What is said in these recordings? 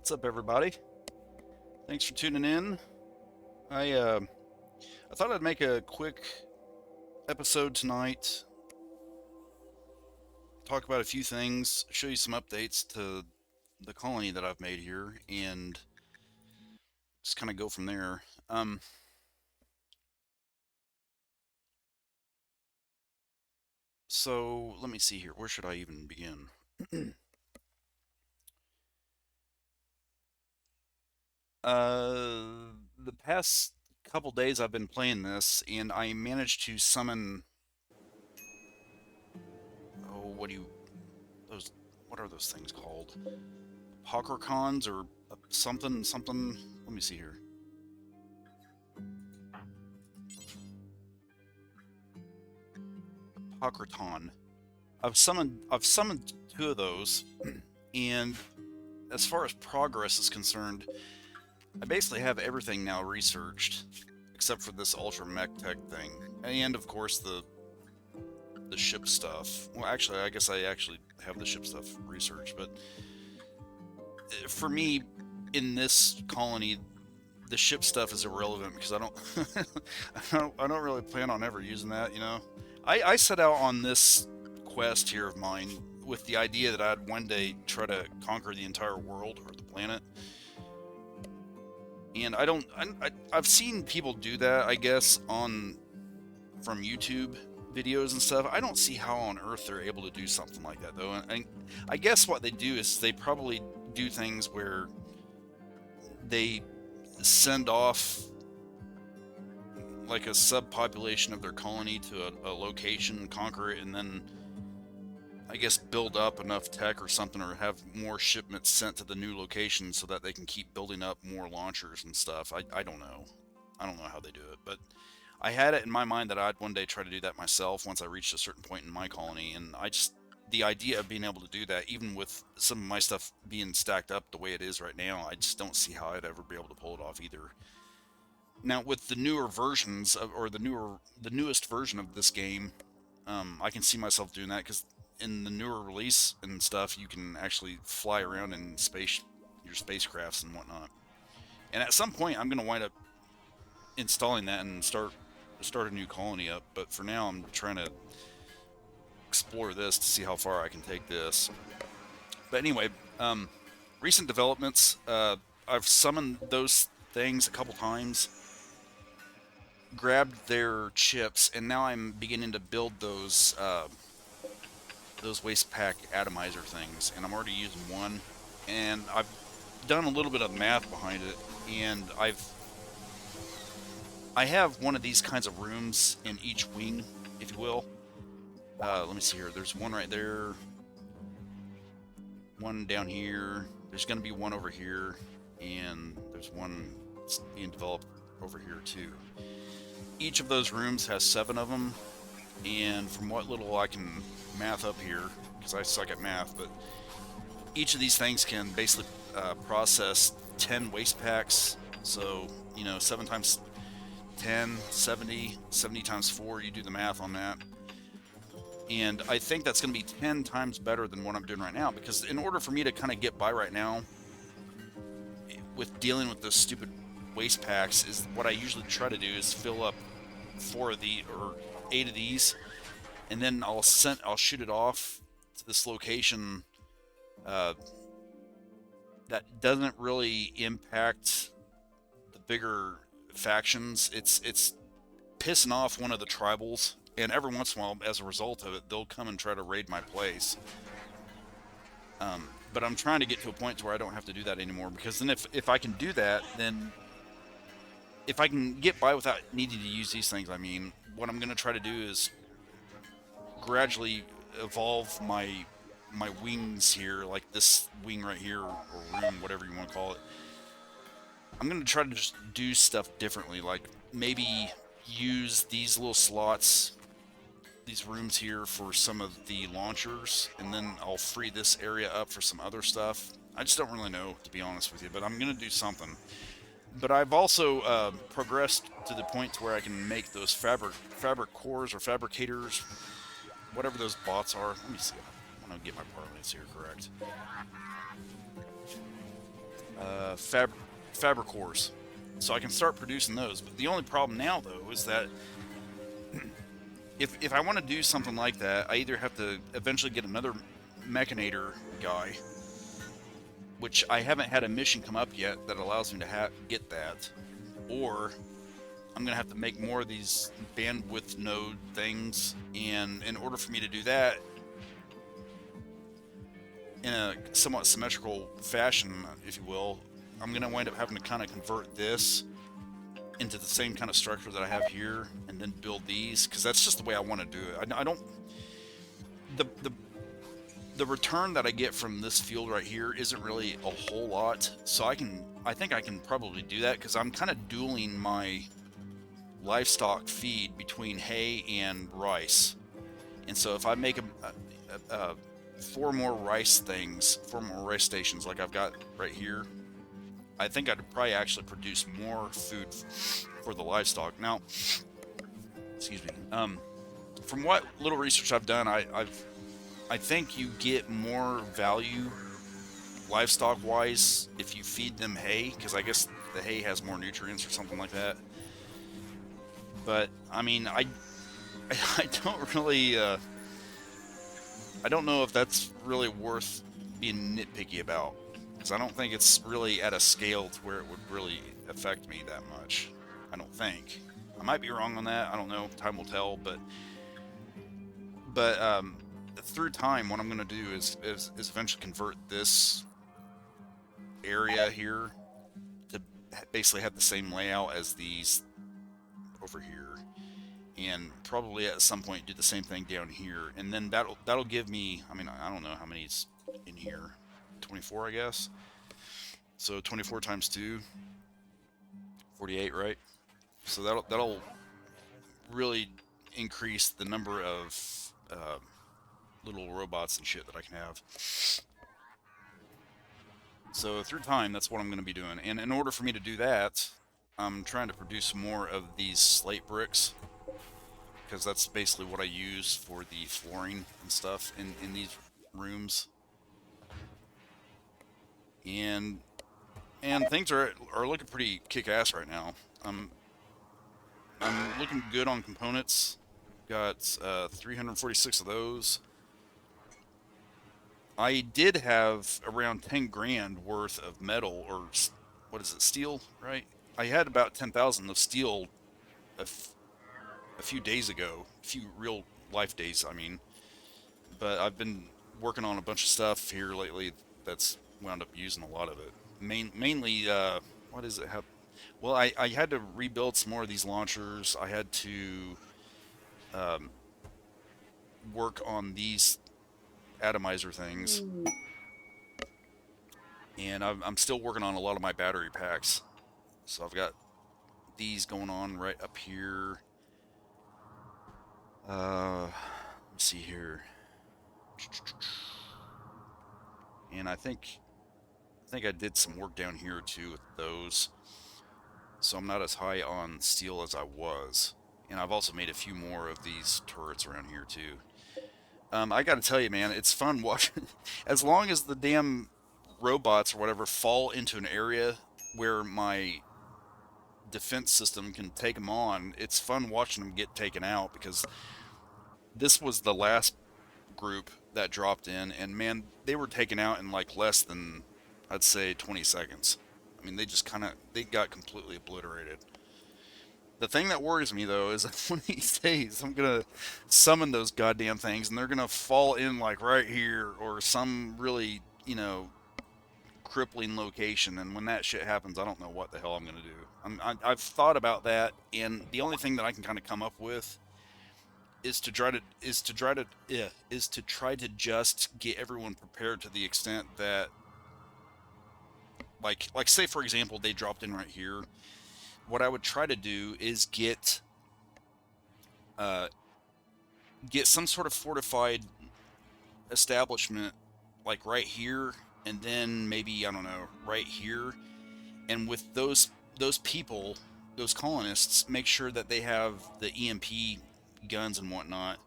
What's up, everybody? Thanks for tuning in. I thought I'd make a quick episode tonight, talk about a few things, show you some updates to the colony that I've made here, and just kind of go from there. Um, so let me see here. Where should I even begin? The past couple days I've been playing this, and I managed to summon. Oh, those? What are those things called? Pokercons or something? Let me see here. Pokerton. I've summoned two of those, and as far as progress is concerned, I basically have everything now researched, except for this ultra mech tech thing, and of course the ship stuff. Well, actually, I guess I actually have the ship stuff researched, but for me, in this colony, the ship stuff is irrelevant because I don't, I don't really plan on ever using that. I set out on this quest here of mine with the idea that I'd one day try to conquer the entire world or the planet. And I've seen people do that, I guess, on from YouTube videos and stuff. I don't see how on earth they're able to do something like that though. And I guess what they do is they probably do things where they send off like a subpopulation of their colony to a location, conquer it, and then I guess build up enough tech or something, or have more shipments sent to the new location so that they can keep building up more launchers and stuff. I don't know. I don't know how they do it, but I had it in my mind that I'd one day try to do that myself once I reached a certain point in my colony, and the idea of being able to do that, even with some of my stuff being stacked up the way it is right now, I just don't see how I'd ever be able to pull it off either. Now, with the newer versions of, or the newest version of this game, I can see myself doing that because in the newer release and stuff, you can actually fly around in space, your spacecrafts and whatnot. And at some point, I'm going to wind up installing that and start a new colony up. But for now, I'm trying to explore this to see how far I can take this. But anyway, recent developments. I've summoned those things a couple times, grabbed their chips, and now I'm beginning to build those waste pack atomizer things, and I'm already using one, and I've done a little bit of math behind it, and I have one of these kinds of rooms in each wing, if you will. Let me see here. There's one right there, one down here. There's going to be one over here, and there's one that's being developed over here too. Each of those rooms has 7 of them, and from what little I can math up here, because I suck at math, but each of these things can basically process 10 waste packs. So, 7 times 10, 70, 70 times 4, you do the math on that. And I think that's going to be 10 times better than what I'm doing right now, because in order for me to kind of get by right now with dealing with those stupid waste packs, is what I usually try to do is fill up 4 of the or 8 of these, and then I'll shoot it off to this location that doesn't really impact the bigger factions. It's pissing off one of the tribals, and every once in a while, as a result of it, they'll come and try to raid my place. But I'm trying to get to a point to where I don't have to do that anymore, because then if I can do that, then if I can get by without needing to use these things, I mean, what I'm going to try to do is gradually evolve my wings here, like this wing right here, or room, whatever you want to call it. I'm going to try to just do stuff differently, like maybe use these little slots, these rooms here, for some of the launchers, and then I'll free this area up for some other stuff. I just don't really know, to be honest with you, but I'm going to do something. But I've also progressed to the point to where I can make those fabric cores or fabricators, whatever those bots are. Let me see. I want to get my parlays here correct. fab Fabricors, so I can start producing those. But the only problem now, though, is that if I want to do something like that, I either have to eventually get another mechanator guy, which I haven't had a mission come up yet that allows me to get that, or I'm gonna have to make more of these bandwidth node things, and in order for me to do that in a somewhat symmetrical fashion, if you will, I'm gonna wind up having to kind of convert this into the same kind of structure that I have here, and then build these, because that's just the way I want to do it. I don't the, the the return that I get from this field right here isn't really a whole lot, so I think I can probably do that, because I'm kind of dueling my livestock feed between hay and rice. And so if I make four more rice stations like I've got right here, I think I'd probably actually produce more food for the livestock. Now, excuse me. From what little research I've done, I think you get more value livestock-wise if you feed them hay, because I guess the hay has more nutrients or something like that. But I mean, I don't really I don't know if that's really worth being nitpicky about, because I don't think it's really at a scale to where it would really affect me that much. I don't think. I might be wrong on that. I don't know. Time will tell. But through time, what I'm going to do is eventually convert this area here to basically have the same layout as these over here, and probably at some point do the same thing down here, and then that'll give me, I mean, I don't know how many's in here, 24 I guess, so 24 times 2, 48, right? So that'll really increase the number of little robots and shit that I can have. So through time, that's what I'm going to be doing, and in order for me to do that, I'm trying to produce more of these slate bricks, because that's basically what I use for the flooring and stuff in these rooms. And things are looking pretty kick-ass right now. I'm looking good on components. Got 346 of those. I did have around 10 grand worth of metal, or what is it, steel, right? I had about 10,000 of steel a few days ago, a few real life days, I mean. But I've been working on a bunch of stuff here lately that's wound up using a lot of it. Mainly, what is it? Well, I had to rebuild some more of these launchers. I had to um, work on these atomizer things, and I'm still working on a lot of my battery packs. So I've got these going on right up here. Let me see here. And I think I did some work down here too with those. So I'm not as high on steel as I was. And I've also made a few more of these turrets around here too. I gotta tell you, man, it's fun watching. As long as the damn robots or whatever fall into an area where my defense system can take them on, it's fun watching them get taken out, because this was the last group that dropped in, and man, they were taken out in like less than, I'd say, 20 seconds. I mean, they got completely obliterated. The thing that worries me, though, is that one of these days I'm gonna summon those goddamn things, and they're gonna fall in like right here, or some really, crippling location. And when that shit happens, I don't know what the hell I'm gonna do. I've thought about that, and the only thing that I can kind of come up with is to try to just get everyone prepared to the extent that, like say for example, they dropped in right here. What I would try to do is uh, get some sort of fortified establishment, like right here, and then maybe, I don't know, right here. And with those people, those colonists, make sure that they have the EMP guns and whatnot,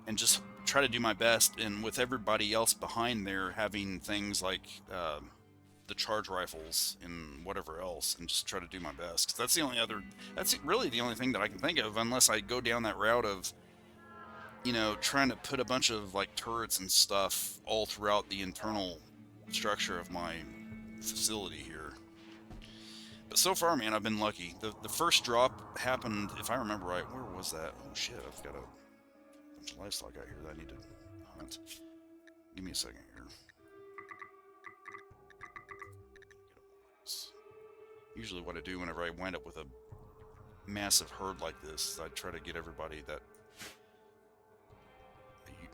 and just try to do my best. And with everybody else behind there having things like the charge rifles and whatever else, and just try to do my best. 'Cause that's the only other. That's really the only thing that I can think of, unless I go down that route of, trying to put a bunch of like turrets and stuff all throughout the internal structure of my facility here. But so far, man, I've been lucky. The first drop happened, if I remember right. Where was that? Oh shit! I've got a bunch of livestock out here that I need to hunt. Give me a second here. Usually, what I do whenever I wind up with a massive herd like this is I try to get everybody that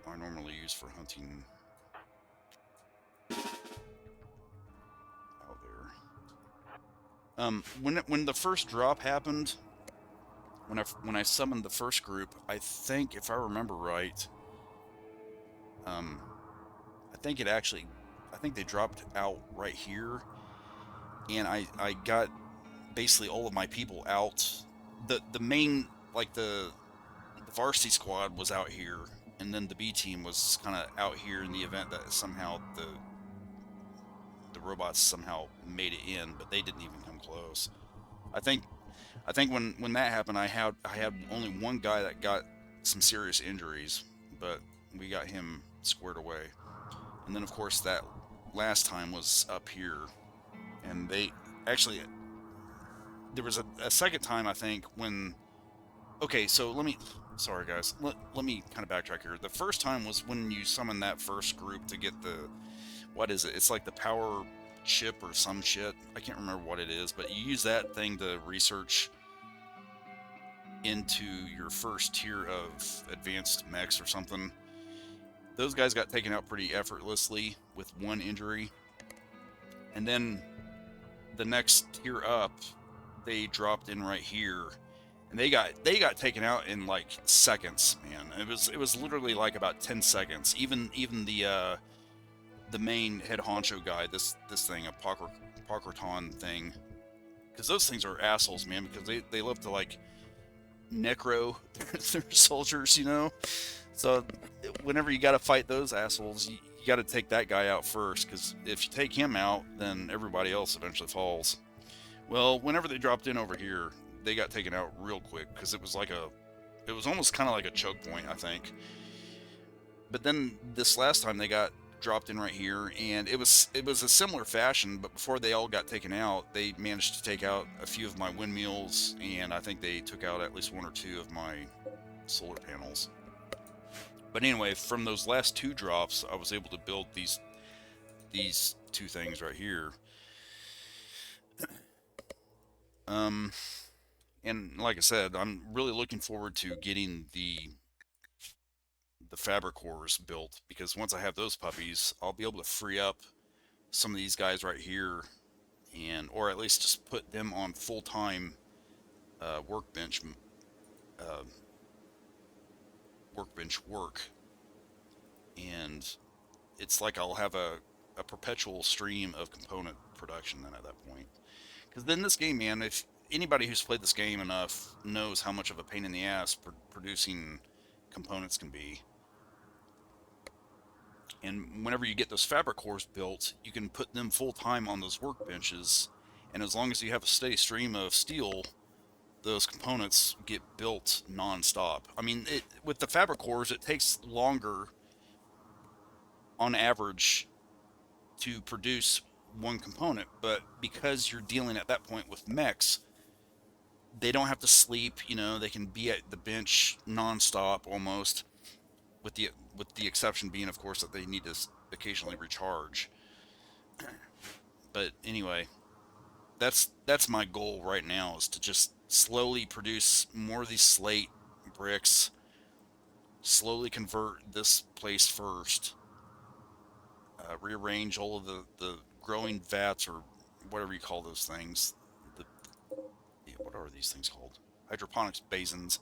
I normally use for hunting out there. When the first drop happened, when I summoned the first group, I think if I remember right, I think I think they dropped out right here, and I got basically all of my people out. The main, like the varsity squad was out here, and then the B team was kind of out here in the event that somehow the robots somehow made it in, but they didn't even come close. I think I think when that happened, I had only one guy that got some serious injuries, but we got him squared away. And then of course that last time was up here, and they actually there was a second time I think when. Okay, so sorry guys, let me kind of backtrack here. The first time was when you summoned that first group to get what is it? It's like the power chip or some shit. I can't remember what it is, but you use that thing to research into your first tier of advanced mechs or something. Those guys got taken out pretty effortlessly with one injury. And then the next tier up, they dropped in right here, and they got taken out in like seconds, man. It was literally like about 10 seconds. Even the main head honcho guy, this thing, a Parkerton thing, because those things are assholes, man. Because they love to like necro their soldiers. So whenever you got to fight those assholes, you got to take that guy out first. Because if you take him out, then everybody else eventually falls. Well, whenever they dropped in over here, they got taken out real quick because it was almost kind of like a choke point, I think. But then this last time they got dropped in right here, and it was a similar fashion. But before they all got taken out, they managed to take out a few of my windmills, and I think they took out at least one or two of my solar panels. But anyway, from those last two drops, I was able to build these two things right here. And like I said, I'm really looking forward to getting the Fabricors built, because once I have those puppies, I'll be able to free up some of these guys right here, or at least just put them on full-time workbench uh, work, and it's like I'll have a perpetual stream of component production then at that point. Because then this game, man, if anybody who's played this game enough knows how much of a pain in the ass producing components can be. And whenever you get those Fabricors built, you can put them full-time on those workbenches, and as long as you have a steady stream of steel, those components get built non-stop. I mean, with the Fabricors, it takes longer on average to produce one component, but because you're dealing at that point with mechs, they don't have to sleep. They can be at the bench non-stop almost, with the exception being, of course, that they need to occasionally recharge. But anyway, that's my goal right now, is to just slowly produce more of these slate bricks, slowly convert this place first, rearrange all of the growing vats, or whatever you call those things. What are these things called? Hydroponics basins.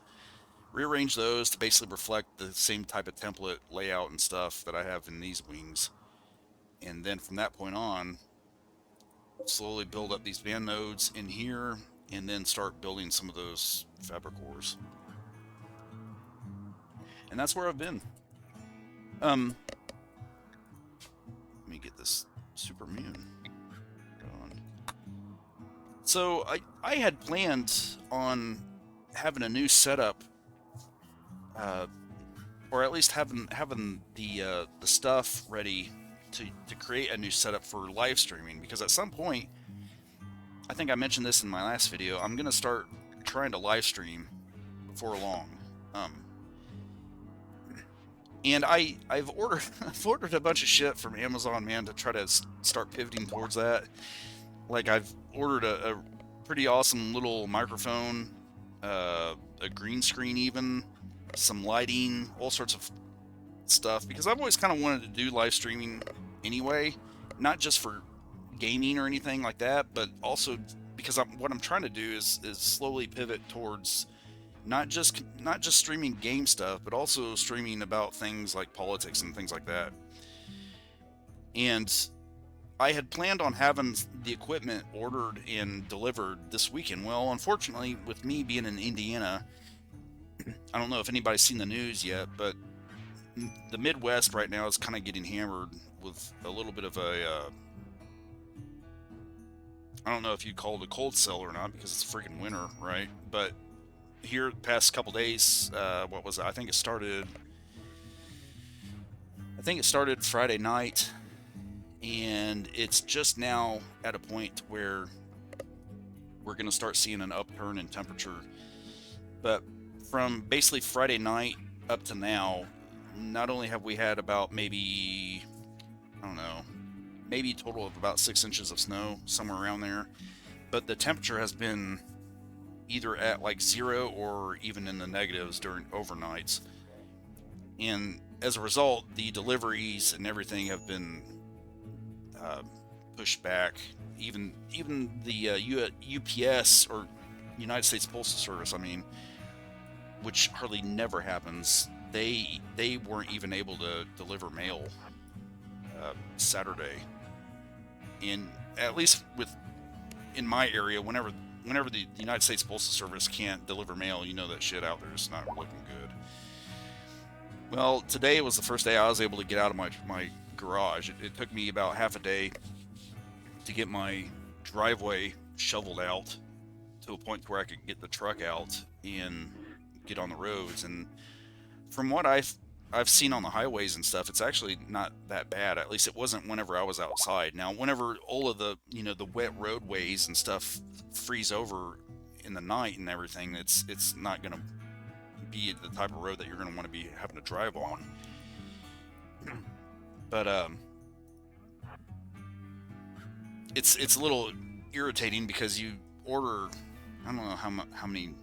Rearrange those to basically reflect the same type of template layout and stuff that I have in these wings. And then from that point on, slowly build up these van nodes in here, and then start building some of those Fabricors. And that's where I've been. Let me get this super moon. So I had planned on having a new setup, uh, or at least having the stuff ready to create a new setup for live streaming, because at some point, I think I mentioned this in my last video, I'm gonna start trying to live stream before long. Um, and I've ordered I've ordered a bunch of shit from Amazon, man, to try to start pivoting towards that. Like I've ordered a pretty awesome little microphone, a green screen, even some lighting, all sorts of stuff, because I've always kind of wanted to do live streaming anyway, not just for gaming or anything like that, but also because what I'm trying to do is slowly pivot towards not just streaming game stuff, but also streaming about things like politics and things like that. And I had planned on having the equipment ordered and delivered this weekend. Well, unfortunately, with me being in Indiana, I don't know if anybody's seen the news yet, but the Midwest right now is kind of getting hammered with a little bit of I don't know if you'd call it a cold cell or not, because it's freaking winter, right? But here, the past couple days, what was it? I think it started Friday night, and it's just now at a point where we're going to start seeing an upturn in temperature. But from basically Friday night up to now, not only have we had about maybe, I don't know, maybe a total of about 6 inches of snow, somewhere around there, but the temperature has been either at like zero or even in the negatives during overnights. And as a result, the deliveries and everything have been uh, pushed back. Even the UPS, or United States Postal Service, I mean, which hardly never happens, they weren't even able to deliver mail Saturday. And at least with in my area, whenever the United States Postal Service can't deliver mail, you know that shit out there is not looking good. Well, today was the first day I was able to get out of my garage. It took me about half a day to get my driveway shoveled out to a point where I could get the truck out and get on the roads. And from what I've seen on the highways and stuff, it's actually not that bad. At least it wasn't whenever I was outside. Now, whenever all of the the wet roadways and stuff freeze over in the night and everything, it's not going to be the type of road that you're going to want to be having to drive on. But it's a little irritating because you order, I don't know how many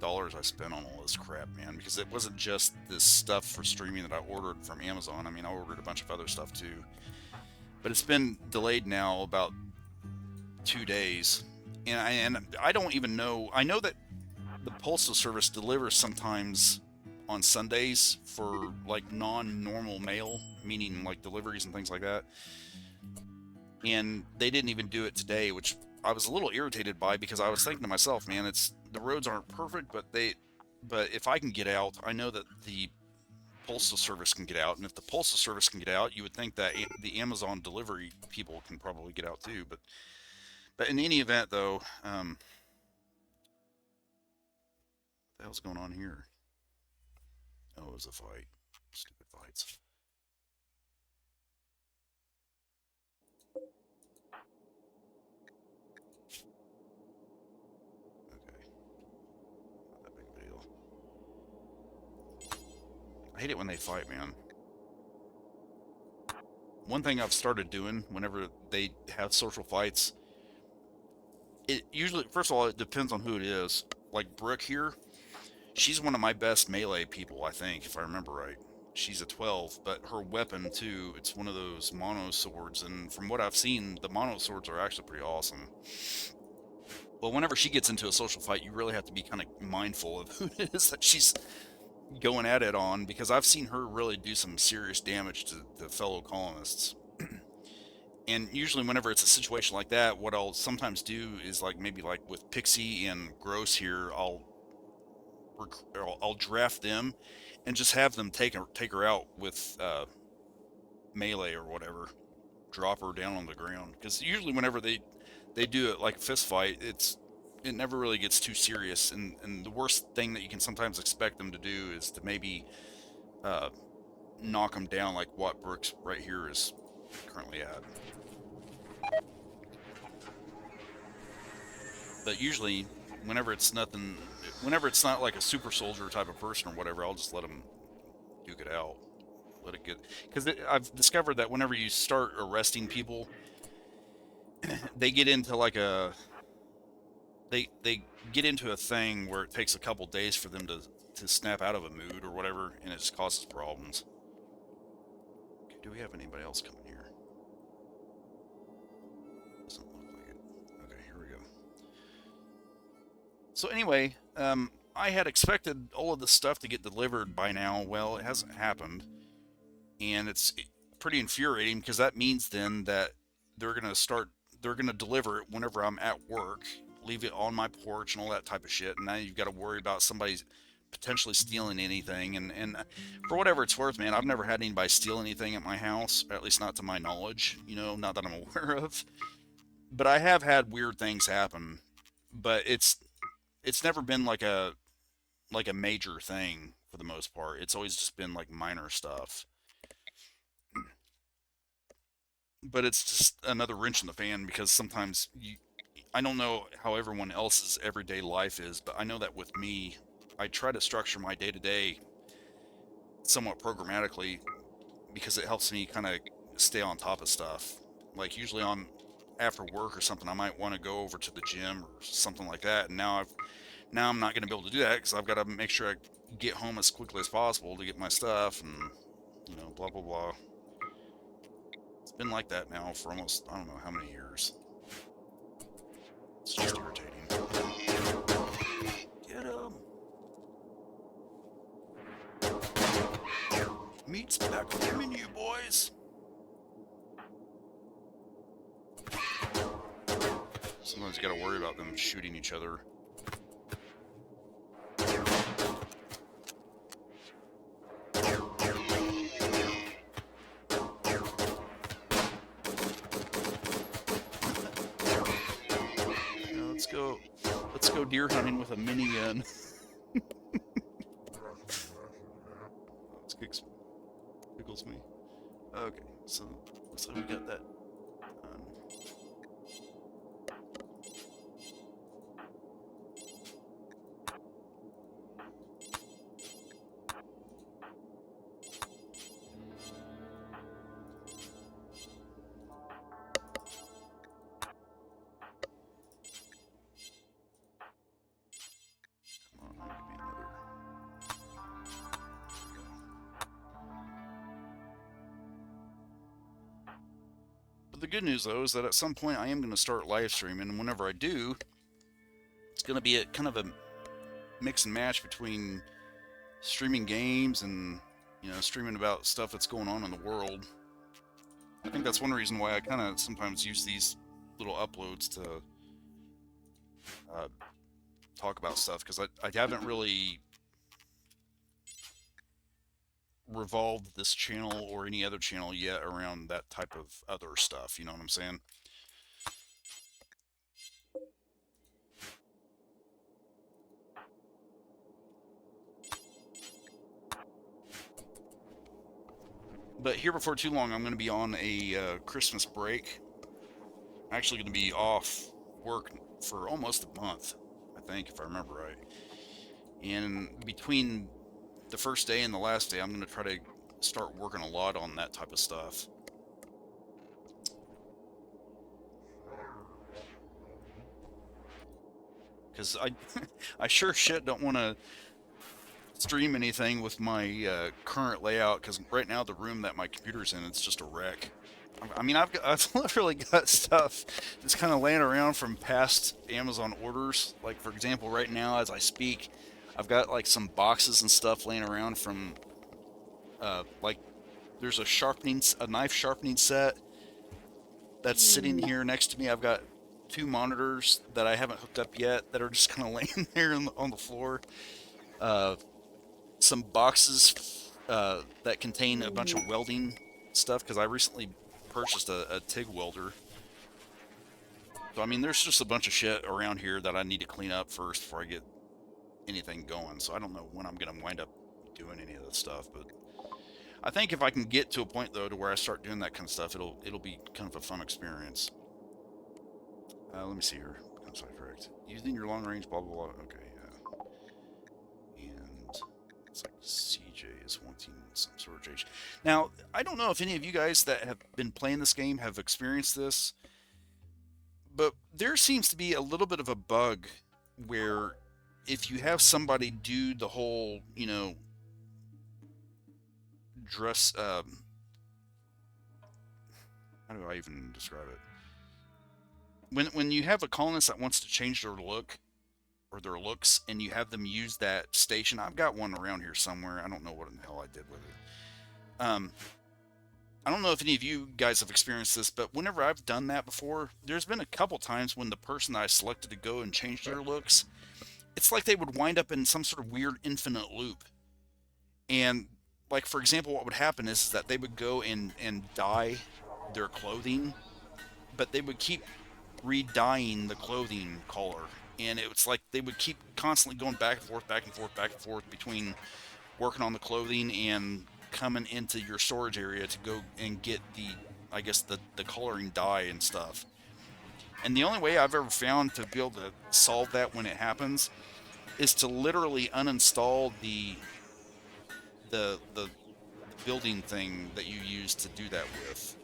dollars I spent on all this crap, man, because it wasn't just this stuff for streaming that I ordered from Amazon. I mean, I ordered a bunch of other stuff too, but it's been delayed now about 2 days, and I don't even know. I know that the Postal Service delivers sometimes on Sundays for like non-normal mail, meaning like deliveries and things like that. And they didn't even do it today, which I was a little irritated by, because I was thinking to myself, man, the roads aren't perfect, but if I can get out, I know that the Postal Service can get out, and if the Postal Service can get out, you would think that the Amazon delivery people can probably get out too. But in any event, though, what the hell's going on here? Oh, it was a fight. Stupid fights. Okay, not that big of a deal. I hate it when they fight, man. One thing I've started doing whenever they have social fights, it usually, first of all, it depends on who it is. Like Brooke here, she's one of my best melee people, I think, if I remember right. She's a 12, but her weapon too, it's one of those mono swords, and from what I've seen, the mono swords are actually pretty awesome. Well, whenever she gets into a social fight, you really have to be kind of mindful of who it is that she's going at it on, because I've seen her really do some serious damage to fellow colonists. And usually whenever it's a situation like that, what I'll sometimes do is, like, maybe like with Pixie and Gross here, I'll draft them and just have them take her out with melee or whatever, drop her down on the ground. Because usually whenever they do it like a fist fight, it never really gets too serious. And the worst thing that you can sometimes expect them to do is to maybe uh, knock them down, like what Brooks right here is currently at. But usually, whenever it's nothing, whenever it's not like a super soldier type of person or whatever, I'll just let them duke it out. Let it get, because I've discovered that whenever you start arresting people, they get into like they get into a thing where it takes a couple days for them to snap out of a mood or whatever, and it just causes problems. Okay, do we have anybody else coming here? Doesn't look like it. Okay, here we go. So anyway, I had expected all of this stuff to get delivered by now. Well, it hasn't happened, and it's pretty infuriating because that means then that they're gonna start, they're gonna deliver it whenever I'm at work, leave it on my porch and all that type of shit. And now you've got to worry about somebody potentially stealing anything. And for whatever it's worth, man, I've never had anybody steal anything at my house, or at least not to my knowledge. You know, not that I'm aware of. But I have had weird things happen. But it's never been like a major thing for the most part. It's always just been like minor stuff. But it's just another wrench in the fan because sometimes I don't know how everyone else's everyday life is, but I know that with me, I try to structure my day to day somewhat programmatically because it helps me kind of stay on top of stuff. Like usually on after work or something, I might want to go over to the gym or something like that. And now I'm not going to be able to do that because I've got to make sure I get home as quickly as possible to get my stuff and blah blah blah. It's been like that now for almost I don't know how many years. It's just irritating. Get him! Meat's back on the menu, boys! Sometimes you gotta worry about them shooting each other. Let's go deer hunting with a minigun. This tickles me. Okay, so looks like we got that done. But the good news, though, is that at some point I am going to start live streaming, and whenever I do, it's going to be a kind of a mix and match between streaming games and streaming about stuff that's going on in the world. I think that's one reason why I kind of sometimes use these little uploads to talk about stuff, because I haven't really revolved this channel or any other channel yet around that type of other stuff, you know what I'm saying? But here before too long, I'm going to be on a Christmas break. I'm actually going to be off work for almost a month, I think, if I remember right. And between the first day and the last day, I'm going to try to start working a lot on that type of stuff. Because I sure shit don't want to stream anything with my current layout, because right now the room that my computer's in, it's just a wreck. I mean, I've literally got stuff that's kind of laying around from past Amazon orders. Like, for example, right now as I speak, I've got like some boxes and stuff laying around from like there's a knife sharpening set that's sitting here next to me. I've got 2 monitors that I haven't hooked up yet that are just kind of laying there on the floor. Some boxes that contain a bunch of welding stuff, because I recently purchased a TIG welder. So, I mean, there's just a bunch of shit around here that I need to clean up first before I get anything going. So I don't know when I'm going to wind up doing any of this stuff, but I think if I can get to a point, though, to where I start doing that kind of stuff, it'll be kind of a fun experience. Let me see here. I'm sorry, correct. Using your long range, blah, blah, blah. Okay, yeah. And it's like CJ is wanting some sort of change. Now, I don't know if any of you guys that have been playing this game have experienced this, but there seems to be a little bit of a bug where if you have somebody do the whole, you know, dress, how do I even describe it? When you have a colonist that wants to change their look or their looks, and you have them use that station, I've got one around here somewhere. I don't know what in the hell I did with it. I don't know if any of you guys have experienced this, but whenever I've done that before, there's been a couple times when the person that I selected to go and change their looks, it's like they would wind up in some sort of weird infinite loop. And like, for example, what would happen is that they would go and dye their clothing, but they would keep re-dyeing the clothing color. And it's like they would keep constantly going back and forth, back and forth, back and forth between working on the clothing and coming into your storage area to go and get the, I guess, the coloring dye and stuff. And the only way I've ever found to be able to solve that when it happens is to literally uninstall the building thing that you use to do that with.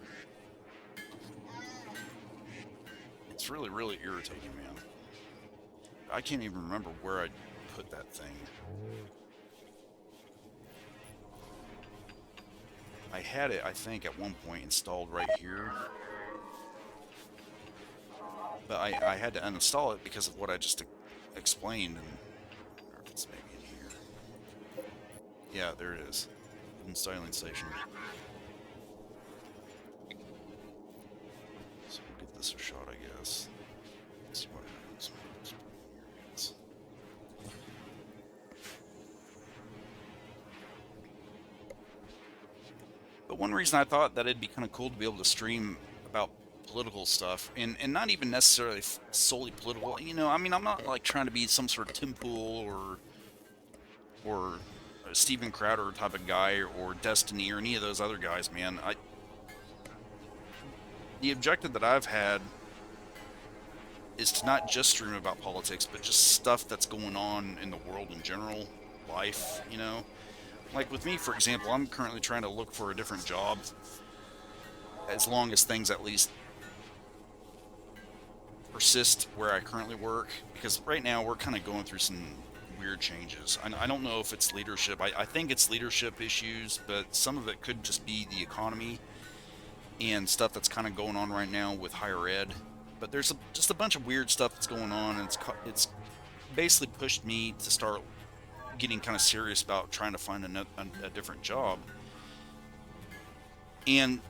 It's really, really irritating, man. I can't even remember where I put that thing. I had it, I think, at one point installed right here. But I had to uninstall it because of what I just explained. And I wonder if it's maybe in here. Yeah, there it is. Styling station. So we'll give this a shot, I guess. Let's see what happens. But one reason I thought that it'd be kind of cool to be able to stream about political stuff, and not even necessarily solely political. You know, I mean, I'm not like trying to be some sort of Tim Pool or a Steven Crowder type of guy or Destiny or any of those other guys, man. The objective that I've had is to not just stream about politics, but just stuff that's going on in the world in general, life, you know. Like with me, for example, I'm currently trying to look for a different job as long as things at least persist where I currently work, because right now we're kind of going through some weird changes. I don't know if it's leadership. I think it's leadership issues, but some of it could just be the economy and stuff that's kind of going on right now with higher ed. But there's just a bunch of weird stuff that's going on, and it's basically pushed me to start getting kind of serious about trying to find a different job. And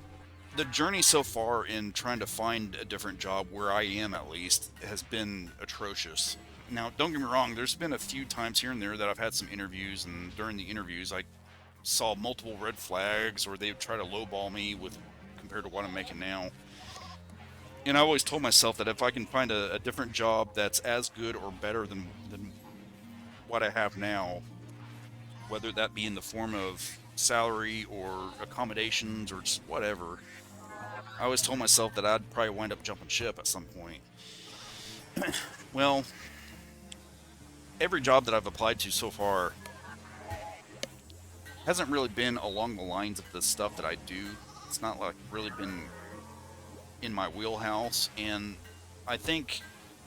the journey so far in trying to find a different job, where I am at least, has been atrocious. Now, don't get me wrong, there's been a few times here and there that I've had some interviews, and during the interviews I saw multiple red flags, or they would try to lowball me with compared to what I'm making now. And I always told myself that if I can find a different job that's as good or better than what I have now, whether that be in the form of salary or accommodations or just whatever, I always told myself that I'd probably wind up jumping ship at some point. Well, every job that I've applied to so far hasn't really been along the lines of the stuff that I do. It's not like really been in my wheelhouse, and I think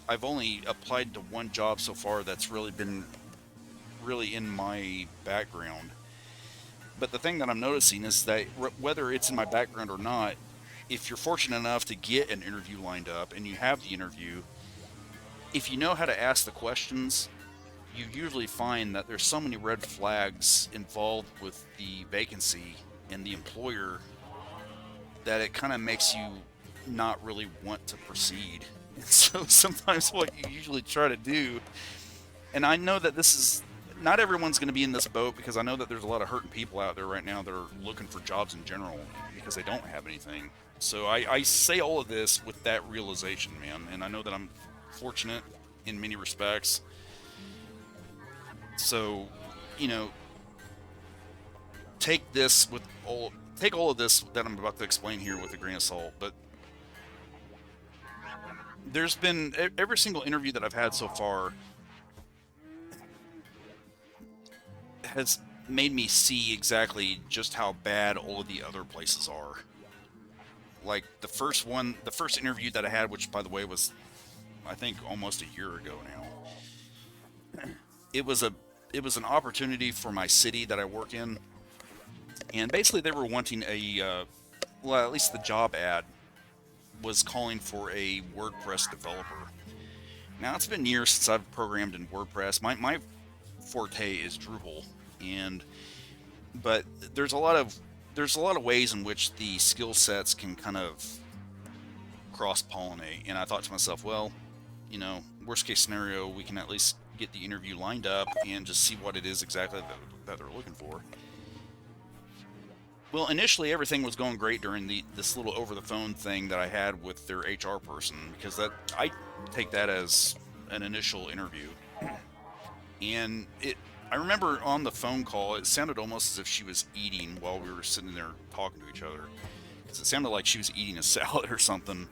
I've only applied to one job so far that's really been really in my background. But the thing that I'm noticing is that whether it's in my background or not, if you're fortunate enough to get an interview lined up and you have the interview, if you know how to ask the questions, you usually find that there's so many red flags involved with the vacancy and the employer that it kind of makes you not really want to proceed. And so sometimes what you usually try to do, and I know that this is not everyone's going to be in this boat, because I know that there's a lot of hurting people out there right now that are looking for jobs in general because they don't have anything. So I say all of this with that realization, man, and I know that I'm fortunate in many respects. So, you know, take all of this that I'm about to explain here with a grain of salt. But there's been every single interview that I've had so far has made me see exactly just how bad all of the other places are. Like the first interview that I had, which by the way was, I think, almost a year ago now. It was a it was an opportunity for my city that I work in, and basically they were wanting well, at least the job ad was calling for a WordPress developer. Now it's been years since I've programmed in WordPress. My forte is Drupal, and but there's a lot of ways in which the skill sets can kind of cross pollinate. And I thought to myself, well, worst case scenario, we can at least get the interview lined up and just see what it is exactly that they're looking for. Well, initially everything was going great during this little over the phone thing that I had with their HR person, because that I take that as an initial interview. And I remember on the phone call, it sounded almost as if she was eating while we were sitting there talking to each other, because it sounded like she was eating a salad or something.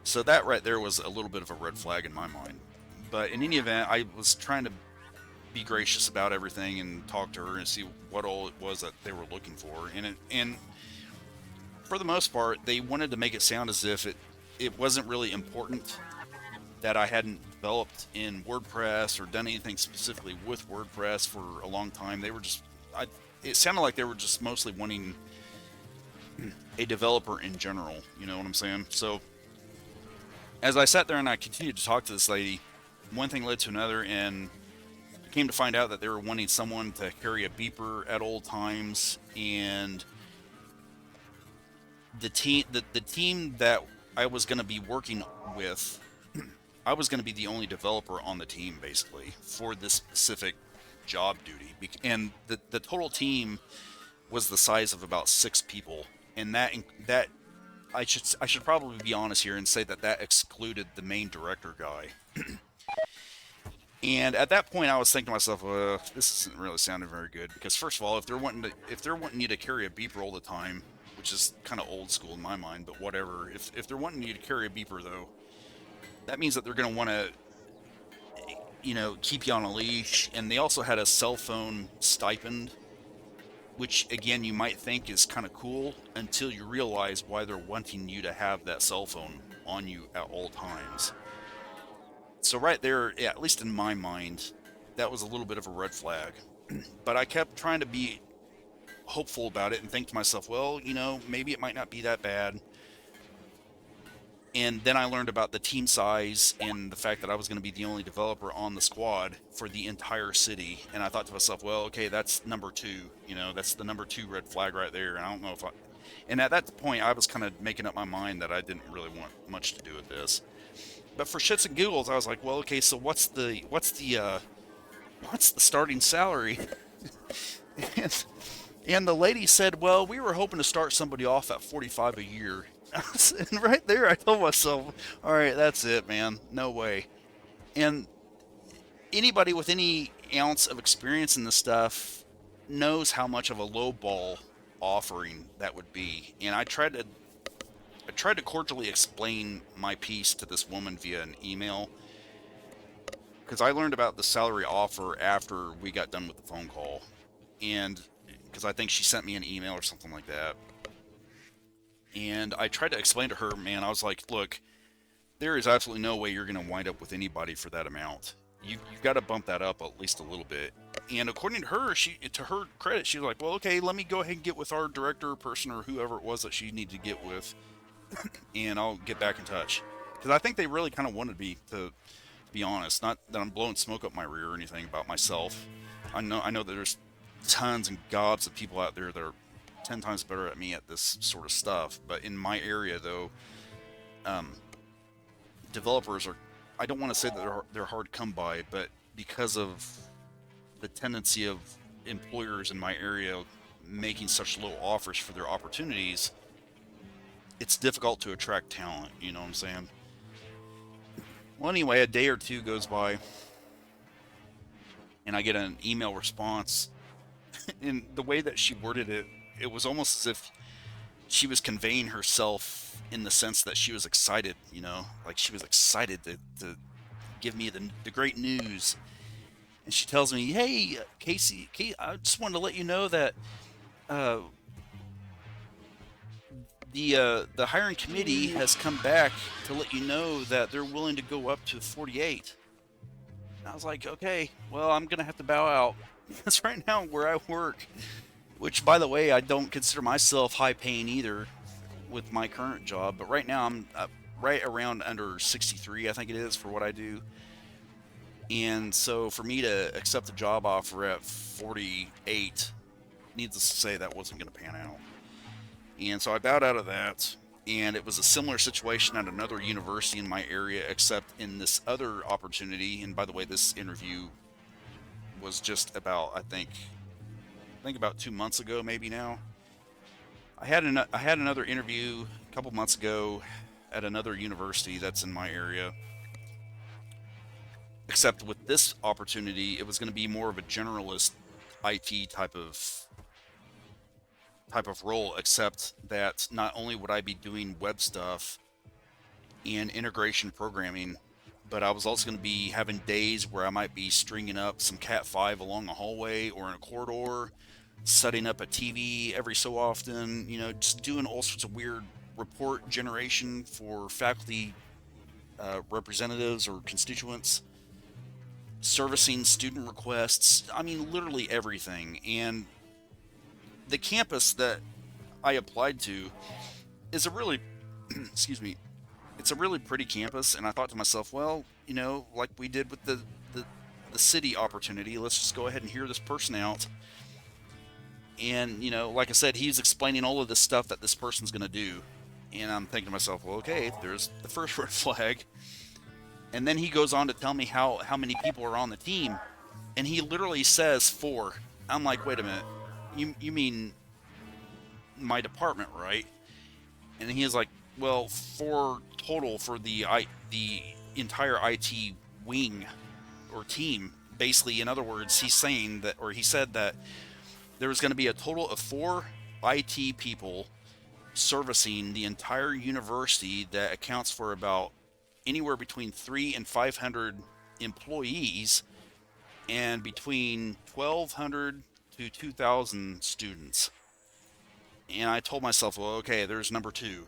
So that right there was a little bit of a red flag in my mind. But in any event, I was trying to be gracious about everything and talk to her and see what all it was that they were looking for. And for the most part, they wanted to make it sound as if it wasn't really important that I hadn't developed in WordPress or done anything specifically with WordPress for a long time. They were just, it sounded like they were just mostly wanting a developer in general. You know what I'm saying? So as I sat there and I continued to talk to this lady, one thing led to another, and I came to find out that they were wanting someone to carry a beeper at all times. And the team that I was going to be working with, I was going to be the only developer on the team, basically, for this specific job duty. And the total team was the size of about 6 people, and that I should probably be honest here and say that excluded the main director guy. And at that point, I was thinking to myself, this isn't really sounding very good, because first of all, if they're wanting you to carry a beeper all the time, which is kind of old school in my mind, but whatever. If they're wanting you to carry a beeper, though, that means that they're going to want to, keep you on a leash. And they also had a cell phone stipend, which again you might think is kind of cool until you realize why they're wanting you to have that cell phone on you at all times. So right there, at least in my mind, that was a little bit of a red flag. But I kept trying to be hopeful about it and think to myself, well, maybe it might not be that bad. And then I learned about the team size and the fact that I was going to be the only developer on the squad for the entire city. And I thought to myself, well, okay, that's number 2. That's the number 2 red flag right there. And I don't know if and at that point, I was kind of making up my mind that I didn't really want much to do with this. But for shits and giggles, I was like, well, okay, so what's the starting salary? And the lady said, well, we were hoping to start somebody off at 45 a year. And right there, I told myself, all right, that's it, man. No way. And anybody with any ounce of experience in this stuff knows how much of a lowball offering that would be. And I tried to cordially explain my piece to this woman via an email, because I learned about the salary offer after we got done with the phone call. And because I think she sent me an email or something like that. And I tried to explain to her, man, I was like, look, there is absolutely no way you're going to wind up with anybody for that amount. You've got to bump that up at least a little bit. And according to her, to her credit, she was like, well, okay, let me go ahead and get with our director person or whoever it was that she needed to get with, and I'll get back in touch. Because I think they really kind of wanted me to be honest. Not that I'm blowing smoke up my rear or anything about myself. I know that there's tons and gobs of people out there that are 10 times better at me at this sort of stuff. But in my area, though, developers are, I don't want to say that they're hard to come by, but because of the tendency of employers in my area making such low offers for their opportunities, it's difficult to attract talent. You know what I'm saying? Well, anyway, a day or two goes by, and I get an email response. And the way that she worded it, it was almost as if she was conveying herself in the sense that she was excited, like she was excited to give me the great news. And she tells me, "Hey, Casey, I just wanted to let you know that uh, the hiring committee has come back to let you know that they're willing to go up to 48." And I was like, "Okay, well, I'm gonna have to bow out." Because right now where I work, which by the way, I don't consider myself high paying either with my current job, but right now I'm right around under 63, I think it is, for what I do. And so for me to accept a job offer at 48, needless to say, that wasn't going to pan out. And so I bowed out of that. And it was a similar situation at another university in my area, except in this other opportunity. And by the way, this interview was just about, I think about 2 months ago, maybe now. I had another interview a couple months ago at another university that's in my area. Except with this opportunity, it was going to be more of a generalist IT type of role, except that not only would I be doing web stuff and integration programming, but I was also going to be having days where I might be stringing up some Cat5 along a hallway or in a corridor, setting up a TV every so often, just doing all sorts of weird report generation for faculty representatives or constituents, servicing student requests. I mean, literally everything. And the campus that I applied to is a really, excuse me, it's a really pretty campus. And I thought to myself, well, like we did with the city opportunity, let's just go ahead and hear this person out. And, like I said, he's explaining all of this stuff that this person's going to do. And I'm thinking to myself, well, okay, there's the first red flag. And then he goes on to tell me how many people are on the team. And he literally says 4. I'm like, wait a minute. You mean my department, right? And he is like, well, 4 total for the entire IT wing or team. Basically, in other words, he said that there was going to be a total of 4 IT people servicing the entire university that accounts for about anywhere between 300 and 500 employees and between 1,200 to 2,000 students. And I told myself, well, okay, there's number 2.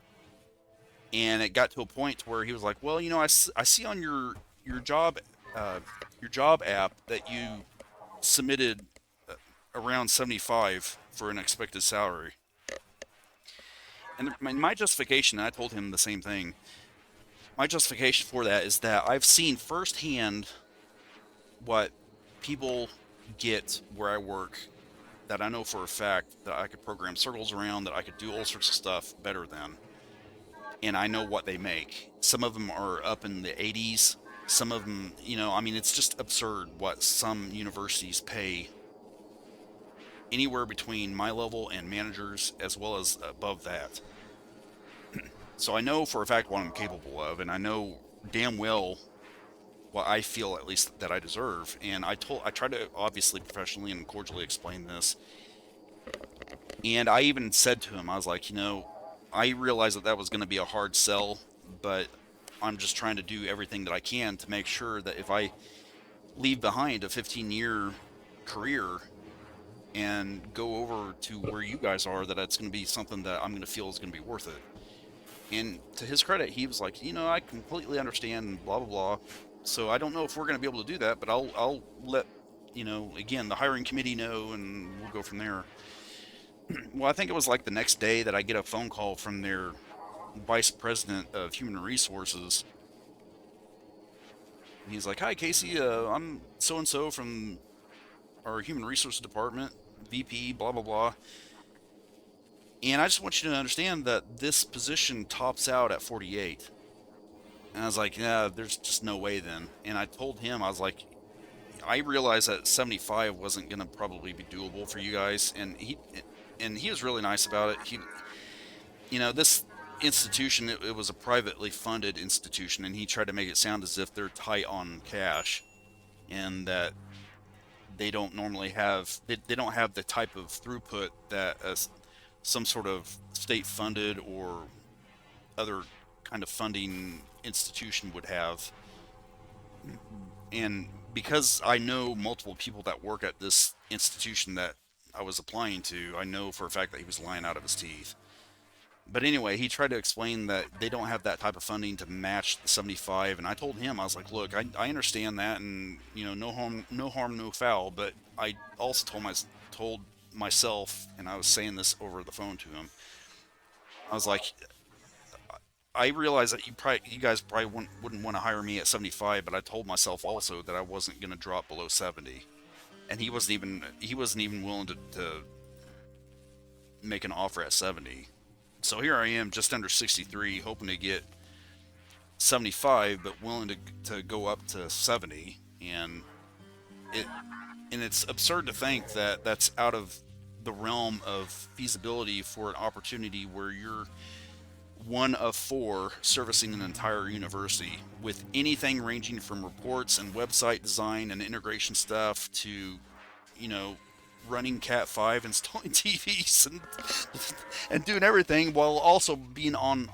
And it got to a point where he was like, well, I see on your job app that you submitted around 75 for an expected salary. And my justification, I told him the same thing. My justification for that is that I've seen firsthand what people get where I work, that I know for a fact that I could program circles around, that I could do all sorts of stuff better than. And I know what they make. Some of them are up in the 80s. Some of them, it's just absurd what some universities pay anywhere between my level and managers, as well as above that. So I know for a fact what I'm capable of, and I know damn well what I feel, at least, that I deserve. And I tried to obviously professionally and cordially explain this. And I even said to him, I was like, I realized that was going to be a hard sell, but I'm just trying to do everything that I can to make sure that if I leave behind a 15-year career and go over to where you guys are, that it's going to be something that I'm going to feel is going to be worth it. And to his credit, he was like, I completely understand, blah, blah, blah. So I don't know if we're going to be able to do that, but I'll let, again, the hiring committee know, and we'll go from there. Well, I think it was like the next day that I get a phone call from their vice president of human resources. And he's like, hi, Casey, I'm so-and-so from our human resources department, VP, blah, blah, blah. And I just want you to understand that this position tops out at 48. And I was like, yeah, there's just no way then. And I told him, I was like, I realized that 75 wasn't going to probably be doable for you guys, and he was really nice about it. This institution, it was a privately funded institution, and he tried to make it sound as if they're tight on cash, and that they don't have the type of throughput that some sort of state funded or other kind of funding institution would have. And because I know multiple people that work at this institution that I was applying to, I know for a fact that he was lying out of his teeth. But anyway, he tried to explain that they don't have that type of funding to match the 75, and I told him, I was like, look, I understand that, and no harm, no foul. But I also told myself, and I was saying this over the phone to him, I was like, I realize that you guys probably wouldn't want to hire me at 75, but I told myself also that I wasn't going to drop below 70, and he wasn't even willing to make an offer at 70. So here I am, just under 63, hoping to get 75, but willing to go up to 70, it and it's absurd to think that that's out of the realm of feasibility for an opportunity where you're one of four servicing an entire university with anything ranging from reports and website design and integration stuff to, you know, running Cat 5, installing TVs and doing everything while also being on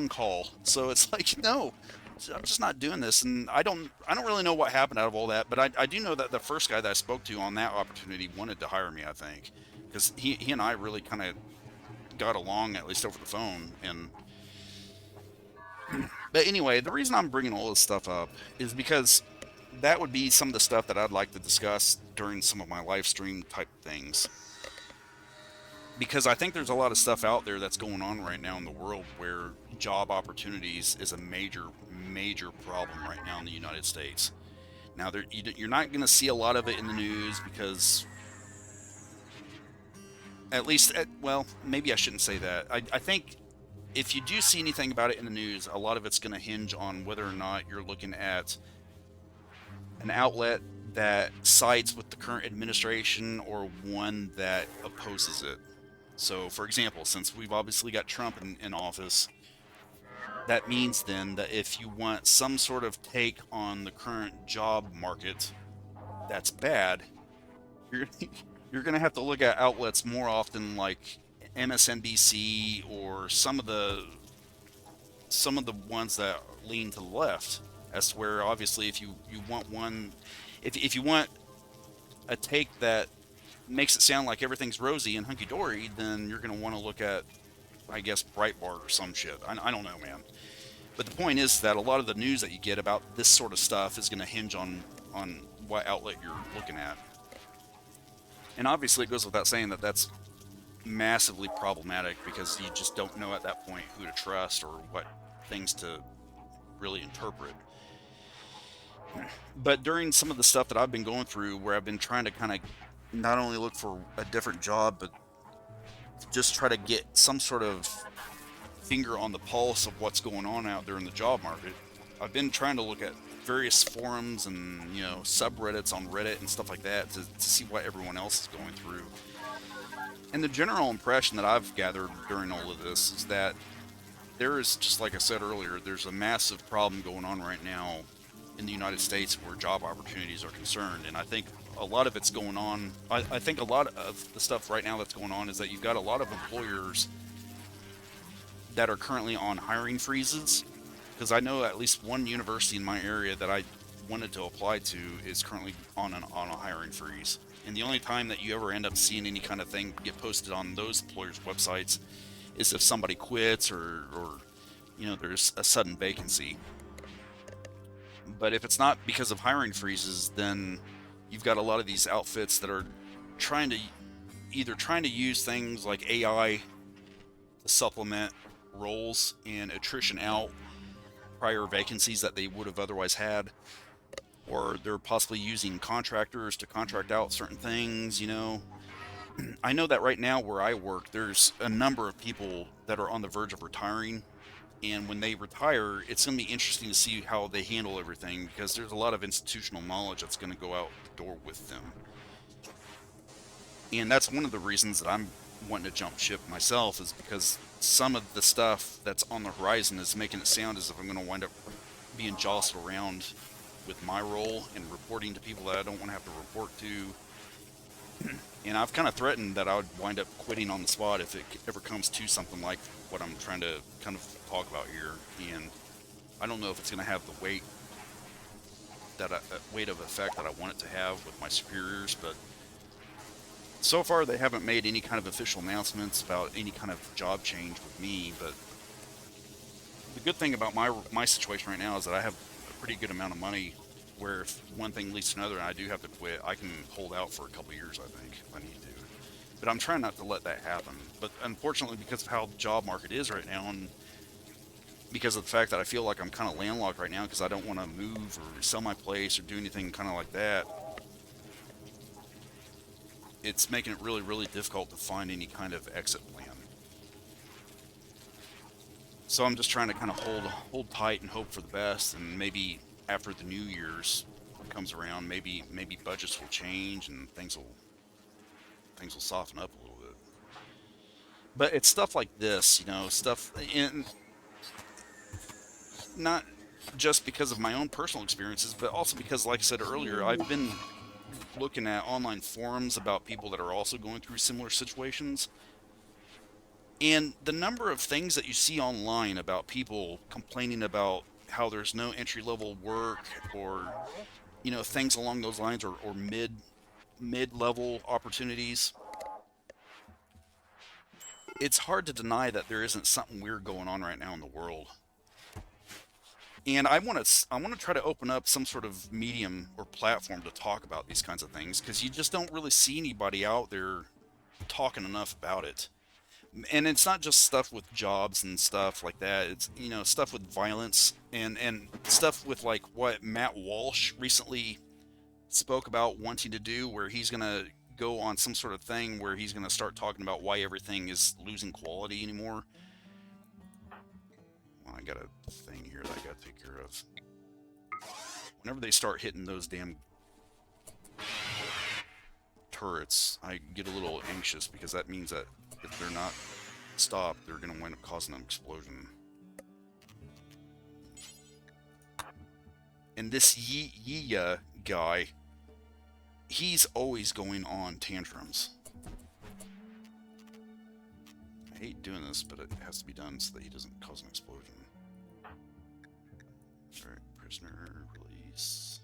call. So it's like, no, I'm just not doing this. And I don't really know what happened out of all that, but I do know that the first guy that I spoke to on that opportunity wanted to hire me, I think, because he and I really kind of got along, at least over the phone. And but anyway, the reason I'm bringing all this stuff up is because that would be some of the stuff that I'd like to discuss during some of my live stream type things, because I think there's a lot of stuff out there that's going on right now in the world where job opportunities is a major problem right now in the United States. Now, you're not going to see a lot of it in the news because, well, maybe I shouldn't say that. I think if you do see anything about it in the news, a lot of it's going to hinge on whether or not you're looking at an outlet that sides with the current administration or one that opposes it. So, for example, since we've obviously got Trump in office, that means then that if you want some sort of take on the current job market that's bad, you're you're going to have to look at outlets more often like MSNBC or some of the ones that lean to the left. That's where obviously if you want one, if you want a take that makes it sound like everything's rosy and hunky dory, then you're going to want to look at, I guess, Breitbart or some shit. I don't know, man. But the point is that a lot of the news that you get about this sort of stuff is going to hinge on what outlet you're looking at. And obviously, it goes without saying that that's massively problematic because you just don't know at that point who to trust or what things to really interpret. But during some of the stuff that I've been going through, where I've been trying to kind of not only look for a different job, but just try to get some sort of finger on the pulse of what's going on out there in the job market, I've been trying to look at various forums and subreddits on Reddit and stuff like that to see what everyone else is going through. And the general impression that I've gathered during all of this is that there is, just like I said earlier, there's a massive problem going on right now in the United States where job opportunities are concerned. And I think a lot of it's going on. I think a lot of the stuff right now that's going on is that you've got a lot of employers that are currently on hiring freezes. Because I know at least one university in my area that I wanted to apply to is currently on a hiring freeze. And the only time that you ever end up seeing any kind of thing get posted on those employers' websites is if somebody quits or there's a sudden vacancy. But if it's not because of hiring freezes, then you've got a lot of these outfits that are trying to use things like AI to supplement roles and attrition out prior vacancies that they would have otherwise had, or they're possibly using contractors to contract out certain things. I know that right now where I work, there's a number of people that are on the verge of retiring, And when they retire, it's going to be interesting to see how they handle everything, because there's a lot of institutional knowledge that's going to go out the door with them. And that's one of the reasons that I'm wanting to jump ship myself, is because some of the stuff that's on the horizon is making it sound as if I'm going to wind up being jostled around with my role and reporting to people that I don't want to have to report to. And I've kind of threatened that I would wind up quitting on the spot if it ever comes to something like what I'm trying to kind of talk about here. And I don't know if it's going to have the weight of effect that I want it to have with my superiors, but so far they haven't made any kind of official announcements about any kind of job change with me. But the good thing about my situation right now is that I have a pretty good amount of money, where if one thing leads to another and I do have to quit, I can hold out for a couple years, I think, if I need to. But I'm trying not to let that happen. But unfortunately, because of how the job market is right now, and because of the fact that I feel like I'm kind of landlocked right now because I don't want to move or sell my place or do anything kind of like that, it's making it really, really difficult to find any kind of exit plan. So I'm just trying to kind of hold tight and hope for the best, and maybe after the New Year's comes around, maybe budgets will change and things will soften up a little bit. But it's stuff like this, stuff, and not just because of my own personal experiences, but also because, like I said earlier, I've been looking at online forums about people that are also going through similar situations. And the number of things that you see online about people complaining about how there's no entry level work, or things along those lines, or mid level opportunities, it's hard to deny that there isn't something weird going on right now in the world. And I want to try to open up some sort of medium or platform to talk about these kinds of things, because you just don't really see anybody out there talking enough about it. And it's not just stuff with jobs and stuff like that. It's stuff with violence, and stuff with, like, what Matt Walsh recently spoke about wanting to do, where he's gonna go on some sort of thing where he's gonna start talking about why everything is losing quality anymore. Well, I got a thing here that I gotta take care of. Whenever they start hitting those damn turrets, I get a little anxious, because that means that if they're not stopped, they're going to wind up causing an explosion. And this Yiya guy, he's always going on tantrums. I hate doing this, but it has to be done so that he doesn't cause an explosion. Alright, prisoner release.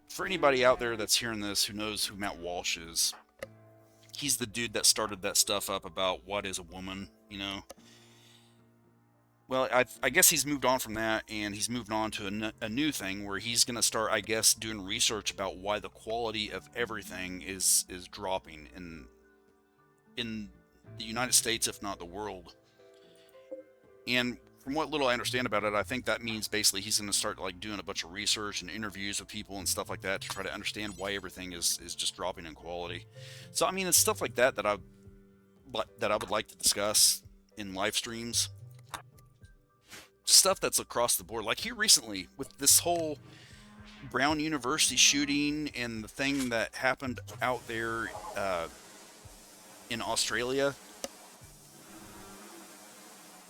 For anybody out there that's hearing this who knows who Matt Walsh is, he's the dude that started that stuff up about what is a woman. Well, I guess he's moved on from that, and he's moved on to a new thing where he's going to start, I guess, doing research about why the quality of everything is dropping in the United States, if not the world. And from what little I understand about it, I think that means basically he's going to start, like, doing a bunch of research and interviews with people and stuff like that to try to understand why everything is just dropping in quality. So I mean, it's stuff like that I would like to discuss in live streams. Stuff that's across the board, like here recently with this whole Brown University shooting and the thing that happened out there in Australia,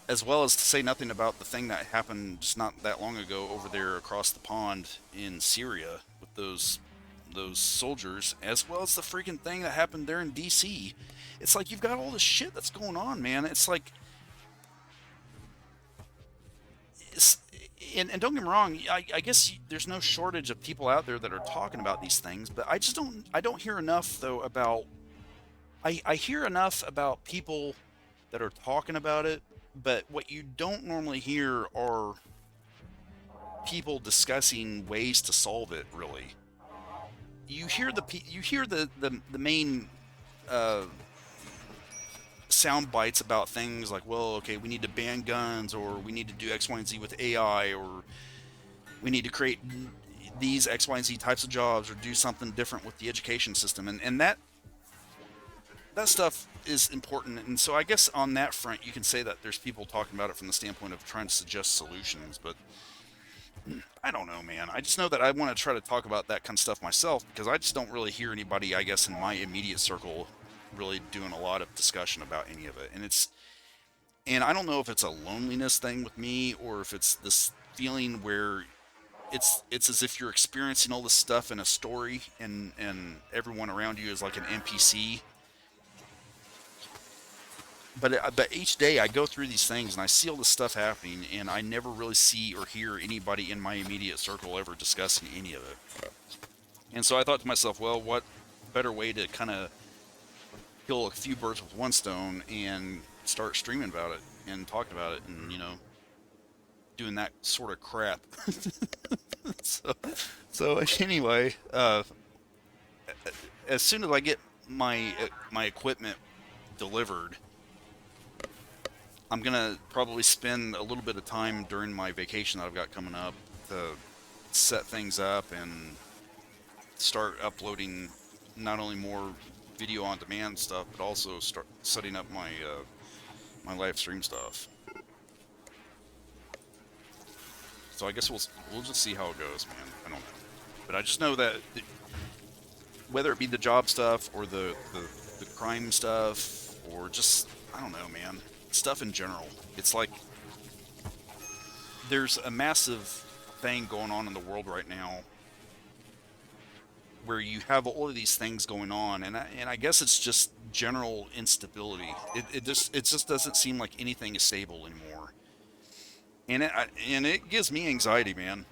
as well as to say nothing about the thing that happened just not that long ago over there across the pond in Syria with those soldiers, as well as the freaking thing that happened there in DC. It's like, you've got all this shit that's going on, man. It's like, and don't get me wrong, I guess there's no shortage of people out there that are talking about these things, but I don't hear enough though about. I hear enough about people that are talking about it, but what you don't normally hear are people discussing ways to solve it. Really, you hear the main sound bites about things like, well, okay, we need to ban guns, or we need to do X, Y, and Z with AI, or we need to create these X, Y, and Z types of jobs, or do something different with the education system, and that stuff is important. And so I guess on that front, you can say that there's people talking about it from the standpoint of trying to suggest solutions. But I don't know, man. I just know that I want to try to talk about that kind of stuff myself, because I just don't really hear anybody, I guess, in my immediate circle really doing a lot of discussion about any of it. And I don't know if it's a loneliness thing with me, or if it's this feeling where it's as if you're experiencing all this stuff in a story, and everyone around you is like an NPC. But each day I go through these things and I see all this stuff happening, and I never really see or hear anybody in my immediate circle ever discussing any of it. And so I thought to myself, well, what better way to kind of kill a few birds with one stone and start streaming about it and talking about it, and doing that sort of crap. so, so anyway, as soon as I get my equipment delivered, I'm gonna probably spend a little bit of time during my vacation that I've got coming up to set things up and start uploading not only more video on demand stuff, but also start setting up my live stream stuff. So I guess we'll just see how it goes, man. I don't know, but I just know that whether it be the job stuff, or the crime stuff, or just, I don't know, man, stuff in general, it's like there's a massive thing going on in the world right now where you have all of these things going on, and I guess it's just general instability. It just doesn't seem like anything is stable anymore, and it gives me anxiety, man.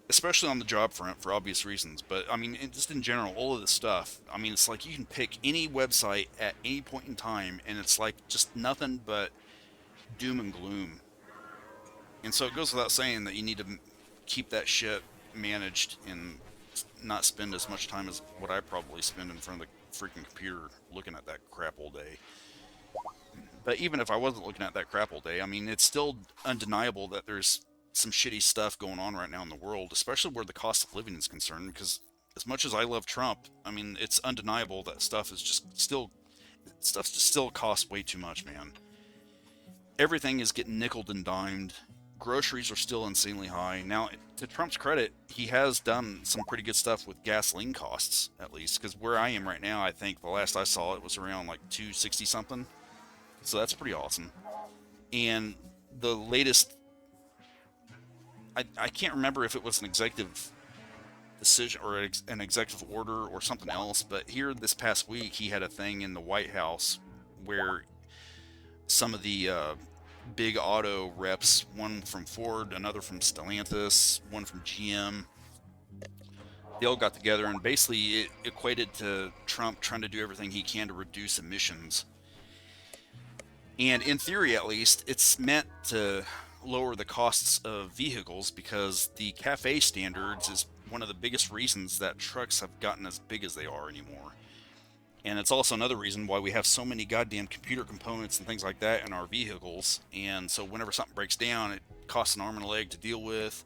Especially on the job front for obvious reasons, but I mean, just in general, all of this stuff. I mean, it's like you can pick any website at any point in time, and it's like just nothing but doom and gloom. And so it goes without saying that you need to keep that shit managed and not spend as much time as what I probably spend in front of the freaking computer looking at that crap all day. But even if I wasn't looking at that crap all day, I mean, it's still undeniable that there's some shitty stuff going on right now in the world, especially where the cost of living is concerned. Because as much as I love Trump, I mean, it's undeniable that stuff just still costs way too much, man. Everything is getting nickeled and dimed. Groceries are still insanely high. Now, to Trump's credit, he has done some pretty good stuff with gasoline costs, at least. Because where I am right now, I think the last I saw it was around like 260 something. So that's pretty awesome. And the latest, I can't remember if it was an executive decision or an executive order or something else, but here this past week he had a thing in the White House where some of the big auto reps, one from Ford, another from Stellantis, one from GM, they all got together, and basically it equated to Trump trying to do everything he can to reduce emissions. And in theory, at least, it's meant to lower the costs of vehicles, because the CAFE standards is one of the biggest reasons that trucks have gotten as big as they are anymore. And it's also another reason why we have so many goddamn computer components and things like that in our vehicles. And so whenever something breaks down, it costs an arm and a leg to deal with.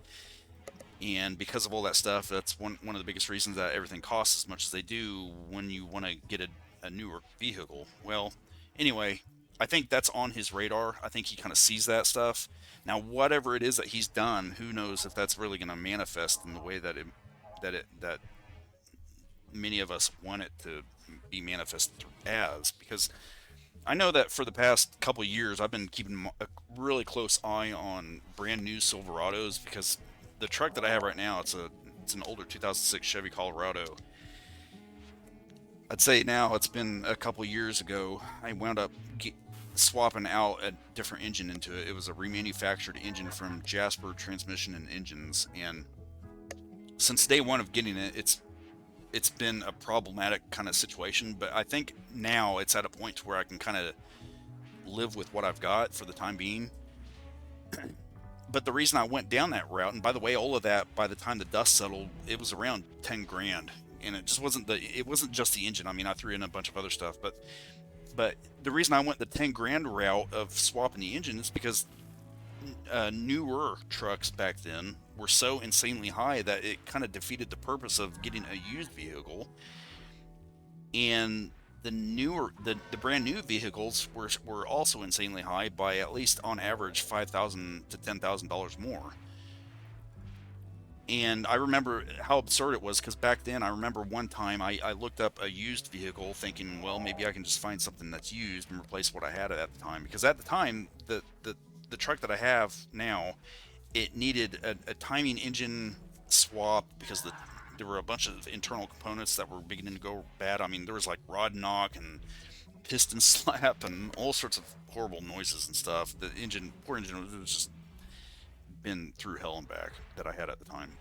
And because of all that stuff, that's one of the biggest reasons that everything costs as much as they do when you want to get a newer vehicle. Well, anyway, I think that's on his radar. I think he kind of sees that stuff. Now, whatever it is that he's done, who knows if that's really going to manifest in the way that many of us want it to be manifested as. Because I know that for the past couple of years, I've been keeping a really close eye on brand new Silverados, because the truck that I have right now, it's an older 2006 Chevy Colorado. I'd say now it's been a couple years ago, I wound up swapping out a different engine into it. It was a remanufactured engine from Jasper Transmission and Engines, and since day one of getting it, it's been a problematic kind of situation. But I think now it's at a point to where I can kind of live with what I've got for the time being. But the reason I went down that route, and by the way, all of that, by the time the dust settled, it was around 10 grand. And it just wasn't just the engine. I mean, I threw in a bunch of other stuff, but the reason I went the 10 grand route of swapping the engine is because newer trucks back then were so insanely high that it kind of defeated the purpose of getting a used vehicle. And the brand new vehicles were also insanely high by at least on average $5,000 to $10,000 more. And I remember how absurd it was, because back then I remember one time I looked up a used vehicle thinking, well, maybe I can just find something that's used and replace what I had at the time. Because at the time, the truck that I have now, it needed a timing engine swap because there were a bunch of internal components that were beginning to go bad. I mean, there was like rod knock and piston slap and all sorts of horrible noises and stuff. The engine, poor engine, was just been through hell and back that I had at the time.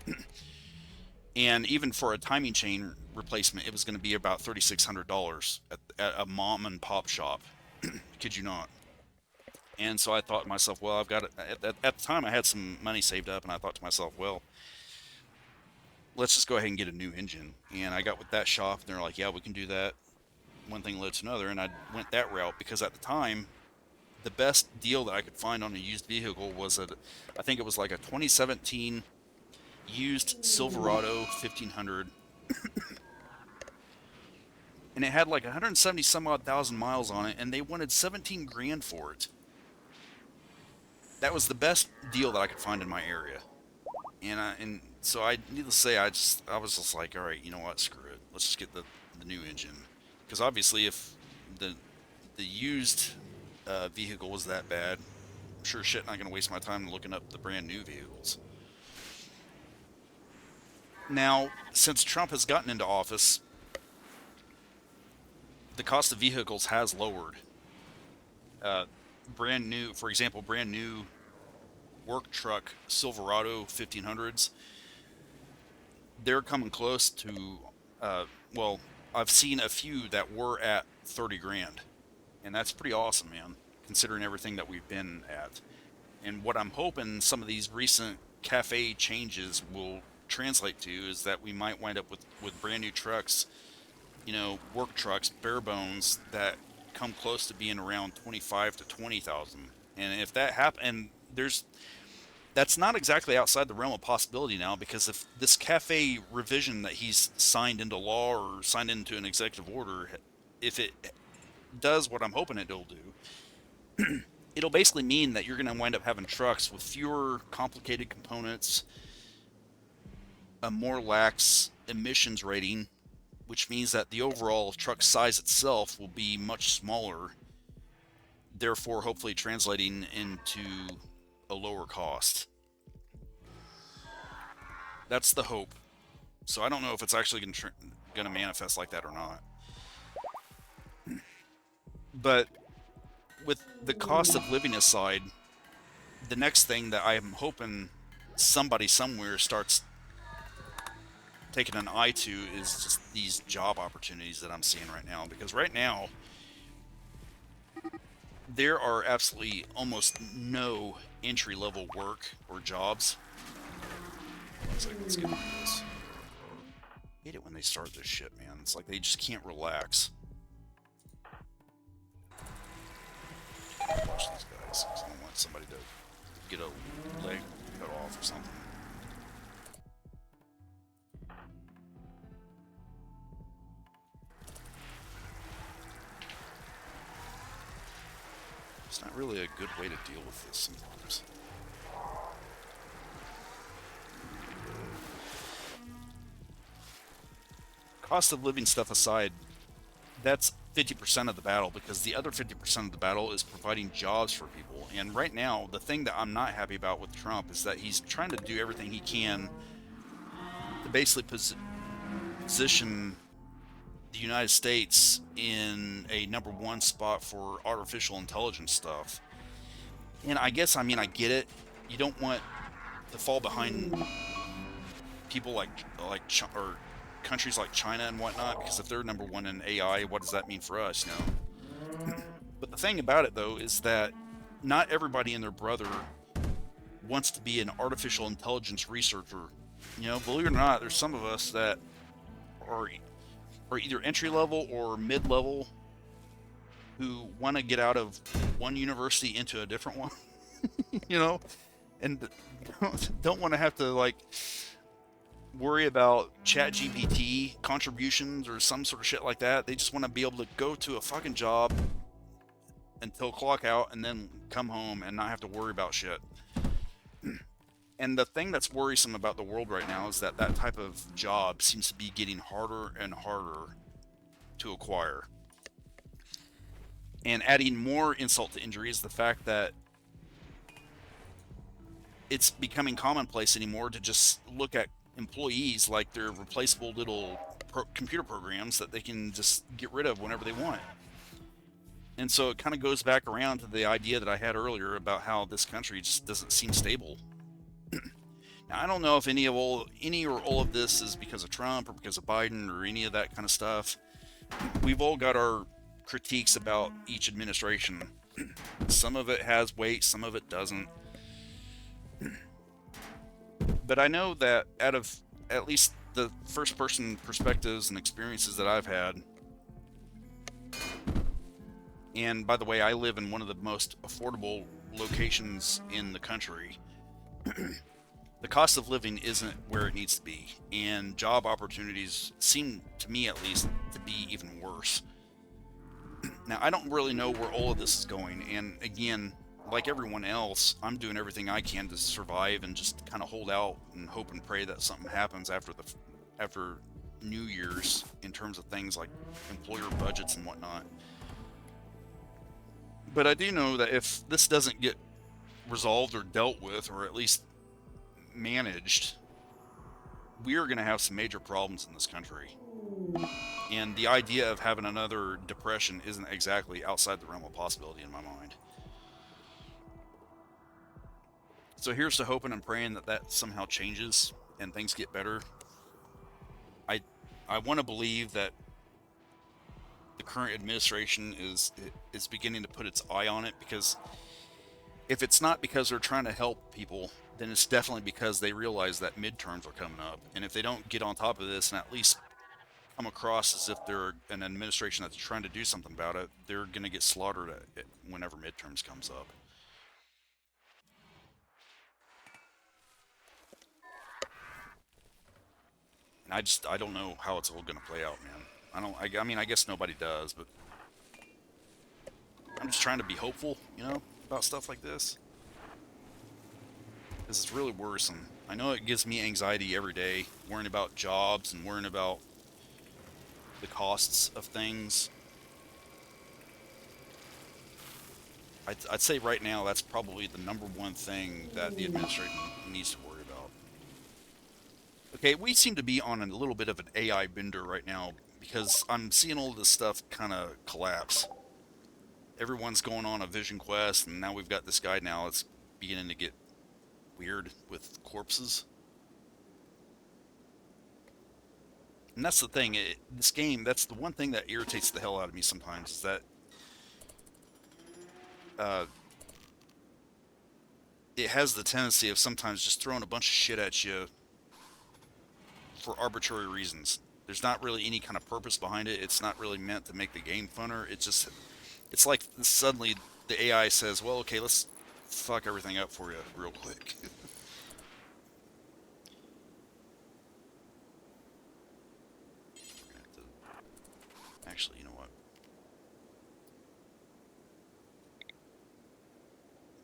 And even for a timing chain replacement, it was going to be about $3,600 at a mom and pop shop. Kid you not. And so I thought to myself, well, I've got it. At the time, I had some money saved up, and I thought to myself, well, let's just go ahead and get a new engine. And I got with that shop, and they're like, yeah, we can do that. One thing led to another, and I went that route because at the time, the best deal that I could find on a used vehicle was I think it was like a 2017 used Silverado 1500, and it had like 170 some odd thousand miles on it, and they wanted 17 grand for it. That was the best deal that I could find in my area, and so needless to say, I was just like, all right, you know what, screw it, let's just get the new engine, because obviously if the used vehicle was that bad, I'm sure shit not gonna waste my time looking up the brand new vehicles. Now, since Trump has gotten into office, the cost of vehicles has lowered. Brand new, for example, brand new work truck Silverado 1500s, they're coming close to, well, I've seen a few that were at 30 grand. And that's pretty awesome, man, considering everything that we've been at. And what I'm hoping some of these recent cafe changes will translate to is that we might wind up with brand new trucks, work trucks, bare bones, that come close to being around 25 to 20,000. And if that happens, and that's not exactly outside the realm of possibility now, because if this cafe revision that he's signed into law or signed into an executive order, if it does what I'm hoping it'll do, it'll basically mean that you're going to wind up having trucks with fewer complicated components, a more lax emissions rating, which means that the overall truck size itself will be much smaller, therefore hopefully translating into a lower cost. That's the hope. So I don't know if it's actually going to manifest like that or not. But with the cost of living aside, the next thing that I'm hoping somebody somewhere starts taking an eye to is just these job opportunities that I'm seeing right now. Because right now, there are absolutely almost no entry-level work or jobs. Let's get into this. I hate it when they start this shit, man. It's like they just can't relax. Watch these guys, because I don't want somebody to get a leg cut off or something. It's not really a good way to deal with this sometimes. Cost of living stuff aside, that's 50% of the battle, because the other 50% of the battle is providing jobs for people. And right now, the thing that I'm not happy about with Trump is that he's trying to do everything he can to basically position the United States in a #1 spot for artificial intelligence stuff. And I guess, I get it. You don't want to fall behind people like or countries like China and whatnot, because if they're #1 in AI, what does that mean for us, But the thing about it, though, is that not everybody and their brother wants to be an artificial intelligence researcher. Believe it or not, there's some of us that are either entry-level or mid-level who want to get out of one university into a different one, and don't want to have to like worry about chat GPT contributions or some sort of shit like that. They just want to be able to go to a fucking job until clock out and then come home and not have to worry about shit. And the thing that's worrisome about the world right now is that that type of job seems to be getting harder and harder to acquire. And adding more insult to injury is the fact that it's becoming commonplace anymore to just look at employees like they're replaceable little computer programs that they can just get rid of whenever they want. And so it kind of goes back around to the idea that I had earlier about how this country just doesn't seem stable. Now, I don't know if any or all of this is because of Trump or because of Biden or any of that kind of stuff. We've all got our critiques about each administration. Some of it has weight, some of it doesn't. But I know that out of at least the first person perspectives and experiences that I've had, and by the way, I live in one of the most affordable locations in the country, the cost of living isn't where it needs to be, and job opportunities seem, to me at least, to be even worse. Now, I don't really know where all of this is going, and again, like everyone else, I'm doing everything I can to survive and just kind of hold out and hope and pray that something happens after New Year's in terms of things like employer budgets and whatnot. But I do know that if this doesn't get resolved or dealt with, or at least managed, we are going to have some major problems in this country. And the idea of having another depression isn't exactly outside the realm of possibility in my mind. So here's to hoping and praying that that somehow changes and things get better. I want to believe that the current administration is beginning to put its eye on it, because if it's not because they're trying to help people, then it's definitely because they realize that midterms are coming up. And if they don't get on top of this and at least come across as if they're an administration that's trying to do something about it, they're going to get slaughtered at it whenever midterms comes up. And I don't know how it's all going to play out, man. I mean, I guess nobody does, but I'm just trying to be hopeful, about stuff like this. This is really worrisome. I know it gives me anxiety every day, worrying about jobs and worrying about the costs of things. I'd say right now that's probably the number one thing that the administration needs to worry about. Okay, we seem to be on a little bit of an AI bender right now, because I'm seeing all this stuff kind of collapse. Everyone's going on a vision quest, and now we've got this guy now that's beginning to get weird with corpses. And that's the thing, this game, that's the one thing that irritates the hell out of me sometimes, is that it has the tendency of sometimes just throwing a bunch of shit at you for arbitrary reasons. There's not really any kind of purpose behind it. It's not really meant to make the game funner. It's like suddenly the AI says, well, okay, let's fuck everything up for you real quick. Actually, you know what?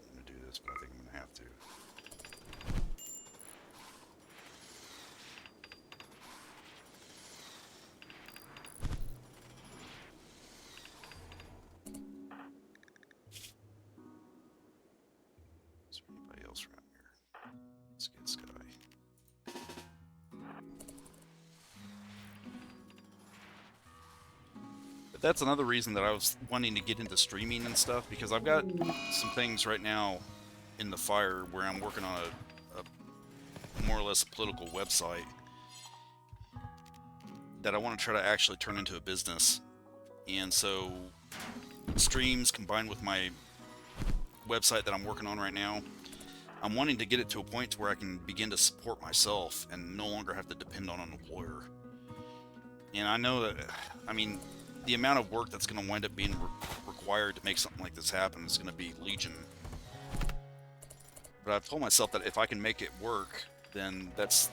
I'm going to do this, but I think I'm going to have to. Is there anybody else around here? Let's get this guy. But that's another reason that I was wanting to get into streaming and stuff, because I've got some things right now in the fire where I'm working on a more or less a political website that I want to try to actually turn into a business. And so streams combined with my website that I'm working on right now, I'm wanting to get it to a point to where I can begin to support myself and no longer have to depend on an employer. And I know that, I mean, the amount of work that's going to wind up being required to make something like this happen is going to be legion. But I've told myself that if I can make it work, then that's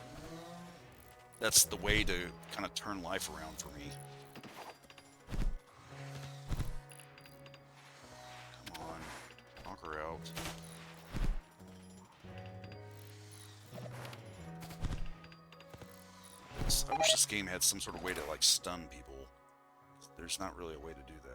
the way to kind of turn life around for me. Come on, knock her out. I wish this game had some sort of way to like stun people. There's not really a way to do that.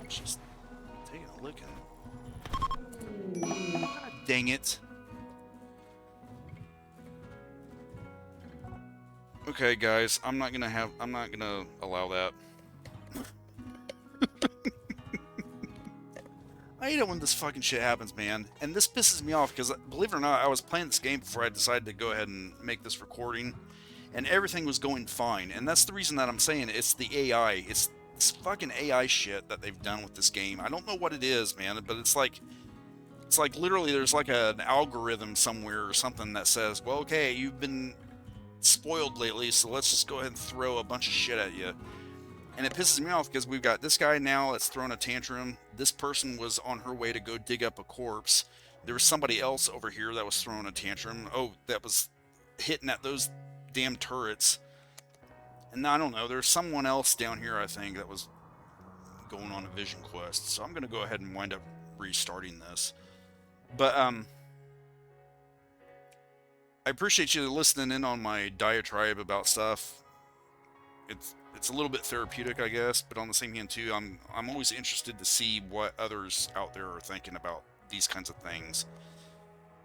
Just taking a licking. God dang it. Okay, guys, I'm not gonna allow that. I hate it when this fucking shit happens, man. And this pisses me off because, believe it or not, I was playing this game before I decided to go ahead and make this recording, and everything was going fine. And that's the reason that I'm saying it's the AI. It's this fucking AI shit that they've done with this game. I don't know what it is, man, but it's like literally there's like an algorithm somewhere or something that says, well, okay, you've been spoiled lately, so let's just go ahead and throw a bunch of shit at you. And it pisses me off because we've got this guy now that's throwing a tantrum. This person was on her way to go dig up a corpse. There was somebody else over here that was throwing a tantrum. Oh, that was hitting at those damn turrets. And I don't know, there's someone else down here, I think, that was going on a vision quest. So I'm going to go ahead and wind up restarting this. But, I appreciate you listening in on my diatribe about stuff. It's a little bit therapeutic, I guess, but on the same hand too, I'm always interested to see what others out there are thinking about these kinds of things,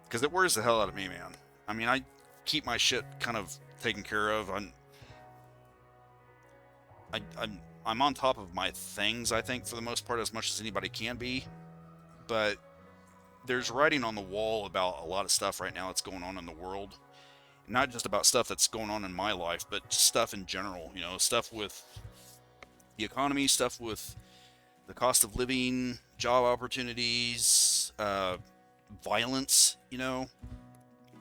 because it worries the hell out of me, man. I mean, I keep my shit kind of taken care of. I'm on top of my things, I think, for the most part, as much as anybody can be. But there's writing on the wall about a lot of stuff right now that's going on in the world. Not just about stuff that's going on in my life, but just stuff in general. You know, stuff with the economy, stuff with the cost of living, job opportunities, violence. You know,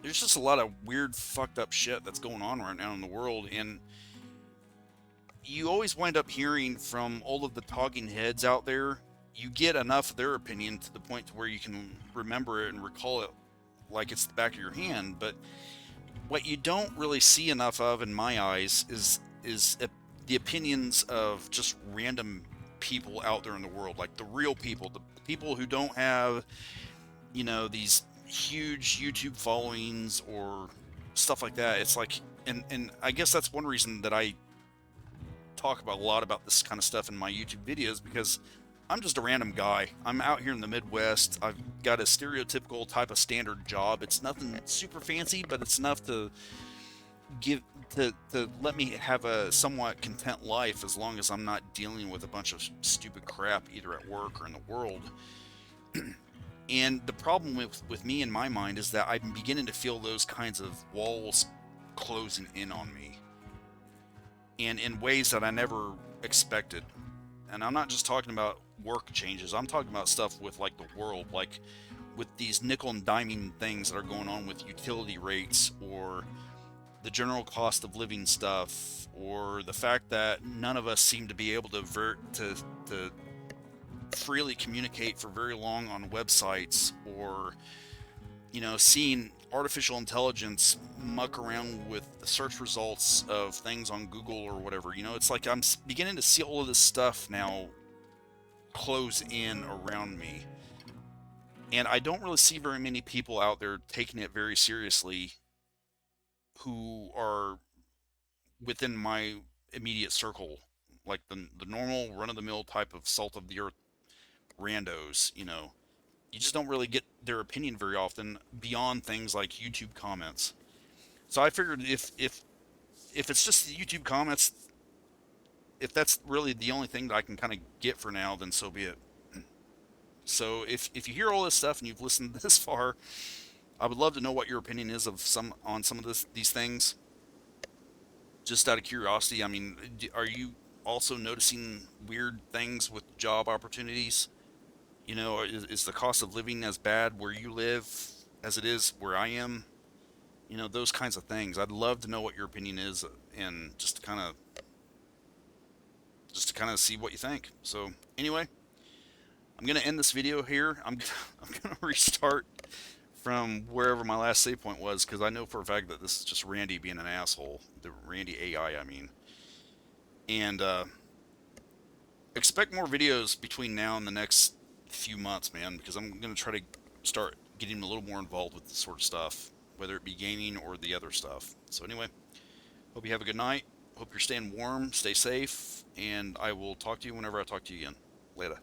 there's just a lot of weird, fucked up shit that's going on right now in the world, and you always wind up hearing from all of the talking heads out there. You get enough of their opinion to the point to where you can remember it and recall it like it's the back of your hand. But what you don't really see enough of, in my eyes, is the opinions of just random people out there in the world, like the real people, the people who don't have, you know, these huge YouTube followings or stuff like that. It's like, and I guess that's one reason that I talk about a lot about this kind of stuff in my YouTube videos, because I'm just a random guy. I'm out here in the Midwest. I've got a stereotypical type of standard job. It's nothing super fancy, but it's enough to let me have a somewhat content life, as long as I'm not dealing with a bunch of stupid crap either at work or in the world. And the problem with me in my mind is that I'm beginning to feel those kinds of walls closing in on me, and in ways that I never expected. And I'm not just talking about work changes. I'm talking about stuff with like the world, like with these nickel and diming things that are going on with utility rates, or the general cost of living stuff, or the fact that none of us seem to be able to freely communicate for very long on websites, or, you know, seeing artificial intelligence muck around with the search results of things on Google or whatever. You know, it's like I'm beginning to see all of this stuff now close in around me. And I don't really see very many people out there taking it very seriously who are within my immediate circle, like the normal run-of-the-mill type of salt of the earth randos. You know, you just don't really get their opinion very often beyond things like YouTube comments. So I figured if it's just the YouTube comments, if that's really the only thing that I can kind of get for now, then so be it. So if you hear all this stuff and you've listened this far, I would love to know what your opinion is of some of these things. Just out of curiosity, I mean, are you also noticing weird things with job opportunities? You know, is the cost of living as bad where you live as it is where I am? You know, those kinds of things. I'd love to know what your opinion is, and just to kind of see what you think. So anyway, I'm gonna end this video here. I'm gonna restart from wherever my last save point was, because I know for a fact that this is just Randy being an asshole. The Randy AI, I mean. And expect more videos between now and the next few months, man, because I'm gonna try to start getting a little more involved with this sort of stuff, whether it be gaming or the other stuff. So anyway, hope you have a good night. Hope you're staying warm, stay safe, and I will talk to you whenever I talk to you again. Later.